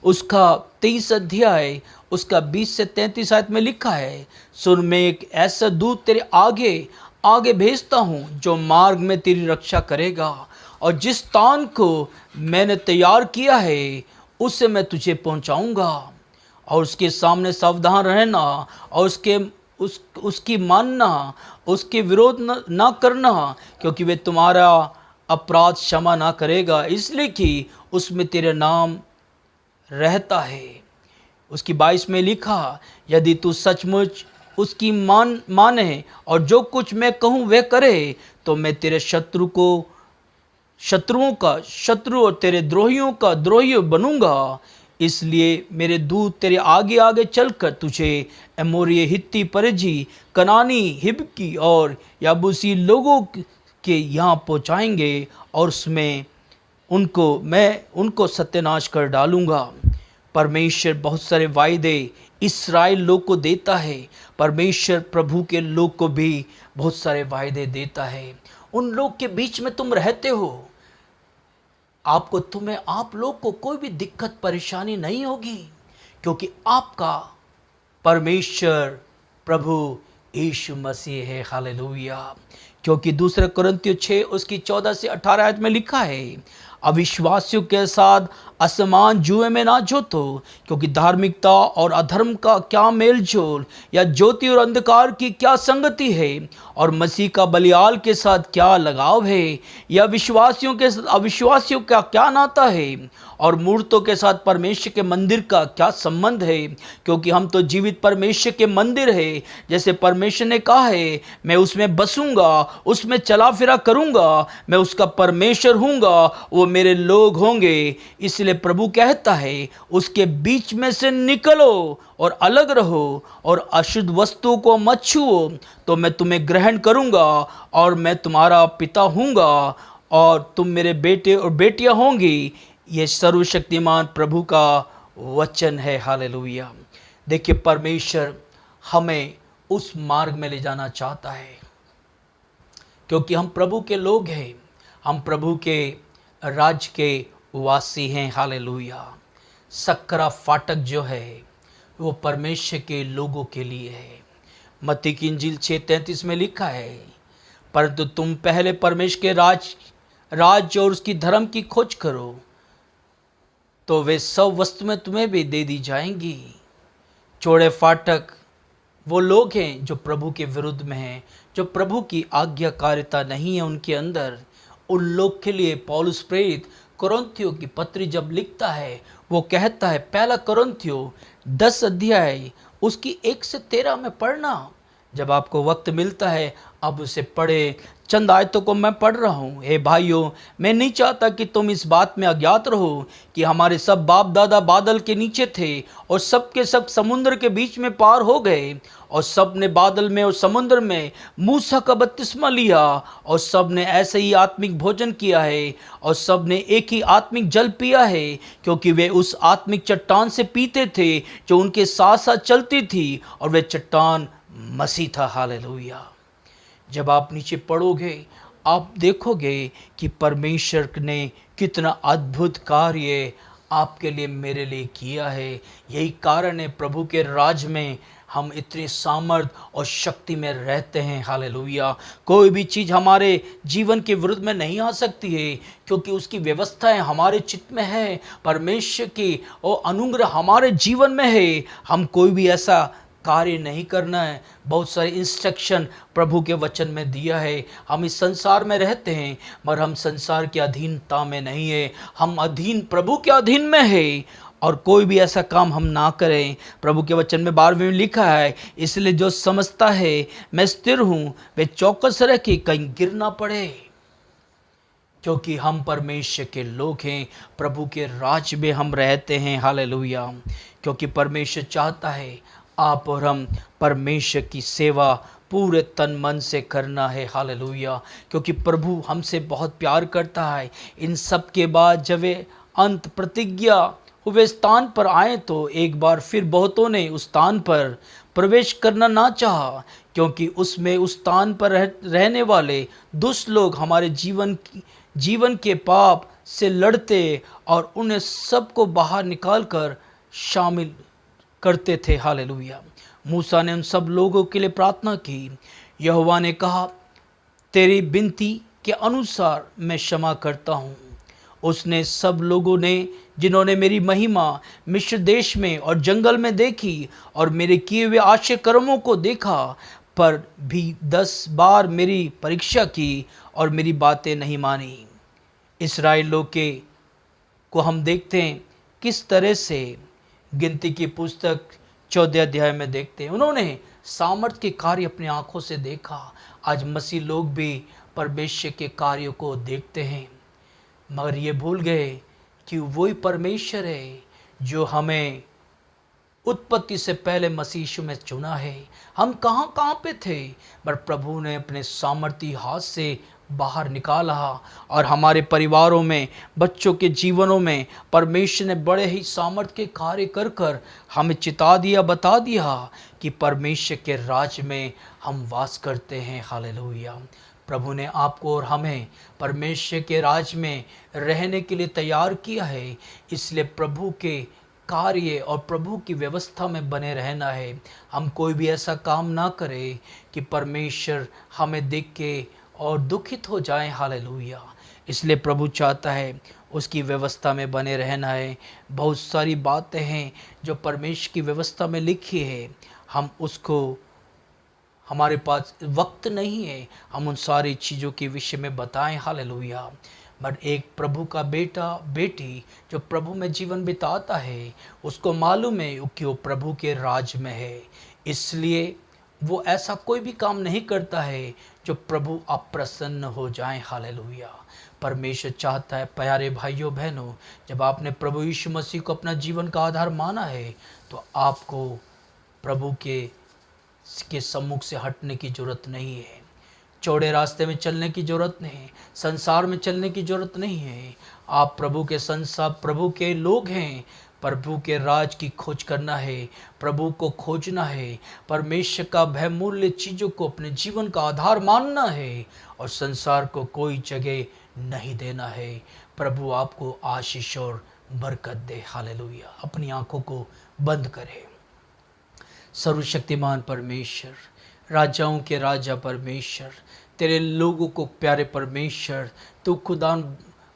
उसका 23 अध्याय उसका 20 से 33 आयत में लिखा है, सुन मैं एक ऐसा दूत तेरे आगे आगे भेजता हूँ जो मार्ग में तेरी रक्षा करेगा, और जिस स्थान को मैंने तैयार किया है उससे मैं तुझे पहुँचाऊँगा। और उसके सामने सावधान रहना और उसकी मानना, उसके विरोध ना करना, क्योंकि वे तुम्हारा अपराध क्षमा ना करेगा, इसलिए कि उसमें तेरा नाम रहता है। उसकी 22 में लिखा, यदि तू सचमुच उसकी माने और जो कुछ मैं कहूँ वह करे, तो मैं तेरे शत्रुओं का शत्रु और तेरे द्रोहियों का द्रोही बनूंगा। इसलिए मेरे दूत तेरे आगे आगे चलकर तुझे एमोरिय, हित्ती, परिजी, कनानी, हिब्बी और याबूसी लोगों के यहाँ पहुँचाएंगे, और उसमें मैं उनको सत्यानाश कर डालूंगा। परमेश्वर बहुत सारे वायदे इस्राएल लोग को देता है। परमेश्वर प्रभु के लोग को भी बहुत सारे वायदे देता है। उन लोग के बीच में तुम रहते हो, आप लोग को कोई भी दिक्कत परेशानी नहीं होगी, क्योंकि आपका परमेश्वर प्रभु यीशु मसीह है। हालेलुया। क्योंकि दूसरे कुरिन्थियों 6 उसकी 14 से 18 आयत में लिखा है, अविश्वासियों के साथ असमान जुए में ना जोतो, क्योंकि धार्मिकता और अधर्म का क्या मेल जोल, या ज्योति और अंधकार की क्या संगति है, और मसीह का बलियाल के साथ क्या लगाव है, या विश्वासियों के साथ अविश्वासियों का क्या नाता है, और मूर्तों के साथ परमेश्वर के मंदिर का क्या संबंध है, क्योंकि हम तो जीवित परमेश्वर के मंदिर है। जैसे परमेश्वर ने कहा है, मैं उसमें बसूंगा, उसमें चला फिरा करूंगा, मैं उसका परमेश्वर हूंगा, वो मेरे लोग होंगे। इसलिए प्रभु कहता है, उसके बीच में से निकलो और अलग रहो, और अशुद्ध वस्तुओं को मत छुओ, तो मैं तुम्हें ग्रहण करूंगा, और मैं तुम्हारा पिता हूंगा, और तुम मेरे बेटे और बेटियां होंगी। ये सर्वशक्तिमान प्रभु का वचन है। हालेलुया। देखिए, परमेश्वर हमें उस मार्ग में ले जाना चाहता है, क्योंकि हम प्रभु के लोग हैं, हम प्रभु के राज्य के वासी हैं। हालेलुया। सकरा फाटक जो है वो परमेश्वर के लोगों के लिए है। मत्ती की इंजील 6:33 में लिखा है, परंतु तुम पहले परमेश्वर के राज्य और उसकी धर्म की खोज करो, तो वे सब वस्तुएं तुम्हें भी दे दी जाएंगी। चौड़े फाटक वो लोग हैं जो प्रभु के विरुद्ध में हैं, जो प्रभु की आज्ञाकारिता नहीं है उनके अंदर। उन लोग के लिए पौलुस प्रेरित कुरिन्थियों की पत्री जब लिखता है, वो कहता है, पहला कुरिन्थियों 10 अध्याय उसकी 1 से 13 में पढ़ना। जब आपको वक्त मिलता है अब उसे पढ़े। चंद आयतों को मैं पढ़ रहा हूँ। हे भाइयों, मैं नहीं चाहता कि तुम इस बात में अज्ञात रहो कि हमारे सब बाप दादा बादल के नीचे थे, और सब के सब समुद्र के बीच में पार हो गए, और सब ने बादल में और समुद्र में मूसा का बपतिस्मा लिया, और सब ने ऐसे ही आत्मिक भोजन किया है, और सब ने एक ही आत्मिक जल पिया है, क्योंकि वे उस आत्मिक चट्टान से पीते थे जो उनके साथ साथ चलती थी, और वे चट्टान मसीह था। हालेलुया। जब आप नीचे पढ़ोगे आप देखोगे कि परमेश्वर ने कितना अद्भुत कार्य आपके लिए मेरे लिए किया है। यही कारण है प्रभु के राज में हम इतने सामर्थ और शक्ति में रहते हैं। हालेलुया। कोई भी चीज़ हमारे जीवन के विरुद्ध में नहीं आ सकती है, क्योंकि उसकी व्यवस्थाएं हमारे चित्त में है। परमेश्वर की और अनुग्रह हमारे जीवन में है। हम कोई भी ऐसा कार्य नहीं करना है। बहुत सारे इंस्ट्रक्शन प्रभु के वचन में दिया है। हम इस संसार में रहते हैं, मगर हम संसार की अधीनता में नहीं है, हम अधीन प्रभु के अधीन में है, और कोई भी ऐसा काम हम ना करें। प्रभु के वचन में 12वें में लिखा है, इसलिए जो समझता है मैं स्थिर हूँ, वे चौकस रहे कि कहीं गिर ना पड़े। क्योंकि हम परमेश्वर के लोग हैं, प्रभु के राज्य में हम रहते हैं। हालेलुया। क्योंकि परमेश्वर चाहता है आप और हम परमेश्वर की सेवा पूरे तन मन से करना है। हालेलुया। क्योंकि प्रभु हमसे बहुत प्यार करता है। इन सब के बाद जब वे अंत प्रतिज्ञा हुए स्थान पर आए, तो एक बार फिर बहुतों ने उस स्थान पर प्रवेश करना ना चाहा, क्योंकि उसमें उस स्थान पर रहने वाले दुष्ट लोग हमारे जीवन के पाप से लड़ते और उन्हें सबको बाहर निकालकर शामिल करते थे। हालेलुया। मूसा ने उन सब लोगों के लिए प्रार्थना की। यहोवा ने कहा, तेरी विनती के अनुसार मैं क्षमा करता हूँ। उसने सब लोगों ने जिन्होंने मेरी महिमा मिस्र देश में और जंगल में देखी और मेरे किए हुए आश्चर्य कर्मों को देखा, पर भी 10 बार मेरी परीक्षा की और मेरी बातें नहीं मानी। इस्राएल लोग को हम देखते हैं किस तरह से गिनती की पुस्तक 14 अध्याय में देखते हैं। उन्होंने सामर्थ के कार्य अपनी आंखों से देखा। आज मसीह लोग भी परमेश्वर के कार्यों को देखते हैं, मगर ये भूल गए कि वही परमेश्वर है जो हमें उत्पत्ति से पहले मसीह यीशु में चुना है। हम कहाँ पे थे, पर प्रभु ने अपने सामर्थी हाथ से बाहर निकाला और हमारे परिवारों में, बच्चों के जीवनों में परमेश्वर ने बड़े ही सामर्थ के कार्य कर कर हमें चिता दिया, बता दिया कि परमेश्वर के राज्य में हम वास करते हैं। हालेलुया। प्रभु ने आपको और हमें परमेश्वर के राज्य में रहने के लिए तैयार किया है, इसलिए प्रभु के कार्य और प्रभु की व्यवस्था में बने रहना है। हम कोई भी ऐसा काम ना करें कि परमेश्वर हमें देख के और दुखित हो जाए। हालेलुया। इसलिए प्रभु चाहता है उसकी व्यवस्था में बने रहना है। बहुत सारी बातें हैं जो परमेश्वर की व्यवस्था में लिखी है, हम उसको, हमारे पास वक्त नहीं है हम उन सारी चीज़ों के विषय में बताएं। हालेलुया। बट एक प्रभु का बेटा बेटी जो प्रभु में जीवन बिताता है, उसको मालूम है कि वो प्रभु के राज में है, इसलिए वो ऐसा कोई भी काम नहीं करता है जो प्रभु अप्रसन्न हो जाए। हालेलुया। परमेश्वर चाहता है, प्यारे भाइयों बहनों, जब आपने प्रभु यीशु मसीह को अपना जीवन का आधार माना है, तो आपको प्रभु के सम्मुख से हटने की जरूरत नहीं है। चौड़े रास्ते में चलने की जरूरत नहीं, संसार में चलने की जरूरत नहीं है। आप प्रभु के संसार, प्रभु के लोग हैं। प्रभु के राज की खोज करना है, प्रभु को खोजना है, परमेश्वर का बहुमूल्य चीज़ों को अपने जीवन का आधार मानना है और संसार को कोई जगह नहीं देना है। प्रभु आपको आशीष और बरकत दे। हालेलुया। अपनी आंखों को बंद करें। सर्वशक्तिमान परमेश्वर, राजाओं के राजा परमेश्वर, तेरे लोगों को प्यारे परमेश्वर तू खुदा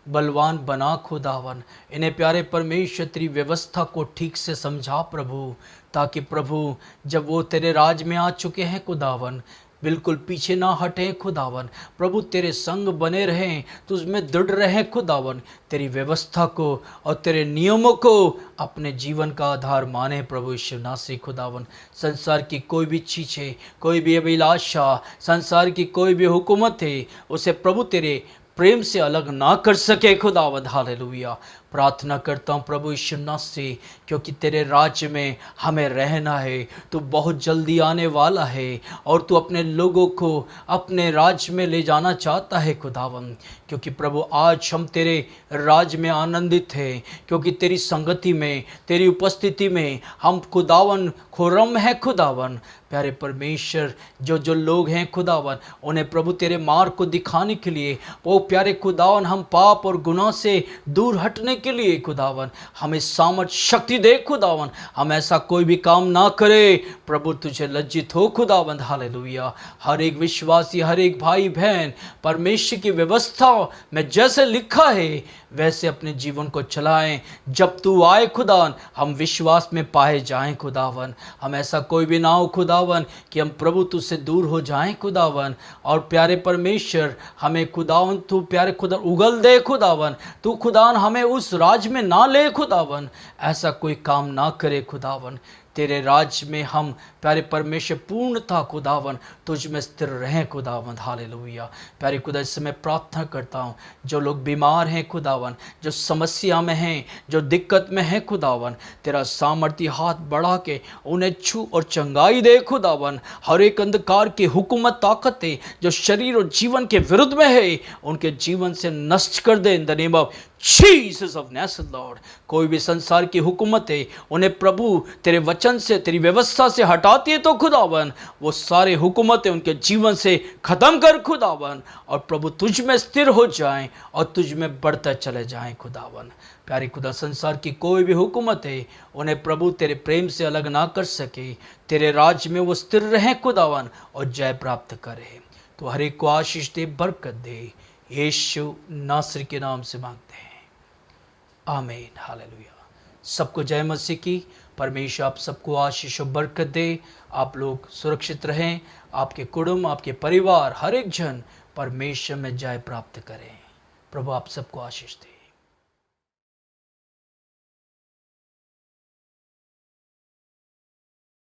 बलवान बना खुदावन। इन्हें प्यारे परमेश्वर तेरी व्यवस्था को ठीक से समझा प्रभु, ताकि प्रभु जब वो तेरे राज में आ चुके हैं खुदावन, बिल्कुल पीछे ना हटें खुदावन। प्रभु तेरे संग बने रहें, तुझमें दृढ़ रहें खुदावन। तेरी व्यवस्था को और तेरे नियमों को अपने जीवन का आधार माने प्रभु यीशु नासरी खुदावन। संसार की कोई भी चीज़ है, कोई भी अभिलाषा, संसार की कोई भी हुकूमत है, उसे प्रभु तेरे प्रेम से अलग ना कर सके खुदावंद। हालेलुया। प्रार्थना करता हूँ प्रभु यीशु नासरी, क्योंकि तेरे राज्य में हमें रहना है। तू बहुत जल्दी आने वाला है और तू अपने लोगों को अपने राज्य में ले जाना चाहता है खुदावंद। क्योंकि प्रभु आज हम तेरे राज्य में आनंदित हैं, क्योंकि तेरी संगति में, तेरी उपस्थिति में हम खुदावन खुर्रम है खुदावन। प्यारे परमेश्वर, जो लोग हैं खुदावन, उन्हें प्रभु तेरे मार्ग को दिखाने के लिए, वो प्यारे खुदावन, हम पाप और गुनाह से दूर हटने के लिए खुदावन हमें सामर्थ्य शक्ति दे खुदावन। हम ऐसा कोई भी काम ना करे प्रभु, तुझे लज्जित हो खुदावन। हालेलुया। हर एक विश्वासी, हर एक भाई बहन परमेश्वर की व्यवस्था में जैसे लिखा है वैसे अपने जीवन को चलाएं। जब तू आए खुदावन, हम विश्वास में पाए जाएं खुदावन। हम ऐसा कोई भी ना हो खुदावन कि हम प्रभु तुझसे दूर हो जाएं खुदावन। और प्यारे परमेश्वर, हमें खुदावन तू प्यारे खुदा उगल दे खुदावन। तू खुदावन हमें उस राज में ना ले खुदावन, ऐसा कोई काम ना करे खुदावन। तेरे राज्य में हम प्यारे परमेश्वर पूर्णता खुदावन तुझ में स्थिर रहें खुदावन। हालेलुया। प्यारे खुदा, इस समय प्रार्थना करता हूँ, जो लोग बीमार हैं खुदावन, जो समस्या में हैं, जो दिक्कत में हैं खुदावन, तेरा सामर्थ्य हाथ बढ़ा के उन्हें छू और चंगाई दे खुदावन। हर एक अंधकार की हुकूमत ताकतें जो शरीर और जीवन के विरुद्ध में है, उनके जीवन से नष्ट कर दे in the name of Jesus of Nazareth Lord, कोई भी संसार की हुकूमतें उन्हें प्रभु तेरे वचन से, तेरी व्यवस्था से हटाती है, तो खुदावन वो सारे हुकूमतें उनके जीवन से खत्म कर खुदावन, और प्रभु तुझ में स्थिर हो जाएं और तुझ में बढ़ते चले जाएं खुदावन। प्यारी खुदा, संसार की कोई भी हुकूमतें उन्हें प्रभु तेरे प्रेम से अलग ना कर सके, तेरे राज में वो स्थिर रहें खुदावन और जय प्राप्त करें। तो हर एक को आशीष दे, बरकत दे, यीशु नासरी के नाम से मांगते हैं, आमीन, हालेलुया। सबको जय मसीह की। परमेश्वर आप सबको आशीष और बरकत दे। आप लोग सुरक्षित रहें, आपके कुटुंब, आपके परिवार, हर एक जन परमेश्वर में जय प्राप्त करें। प्रभु आप सबको आशीष दे।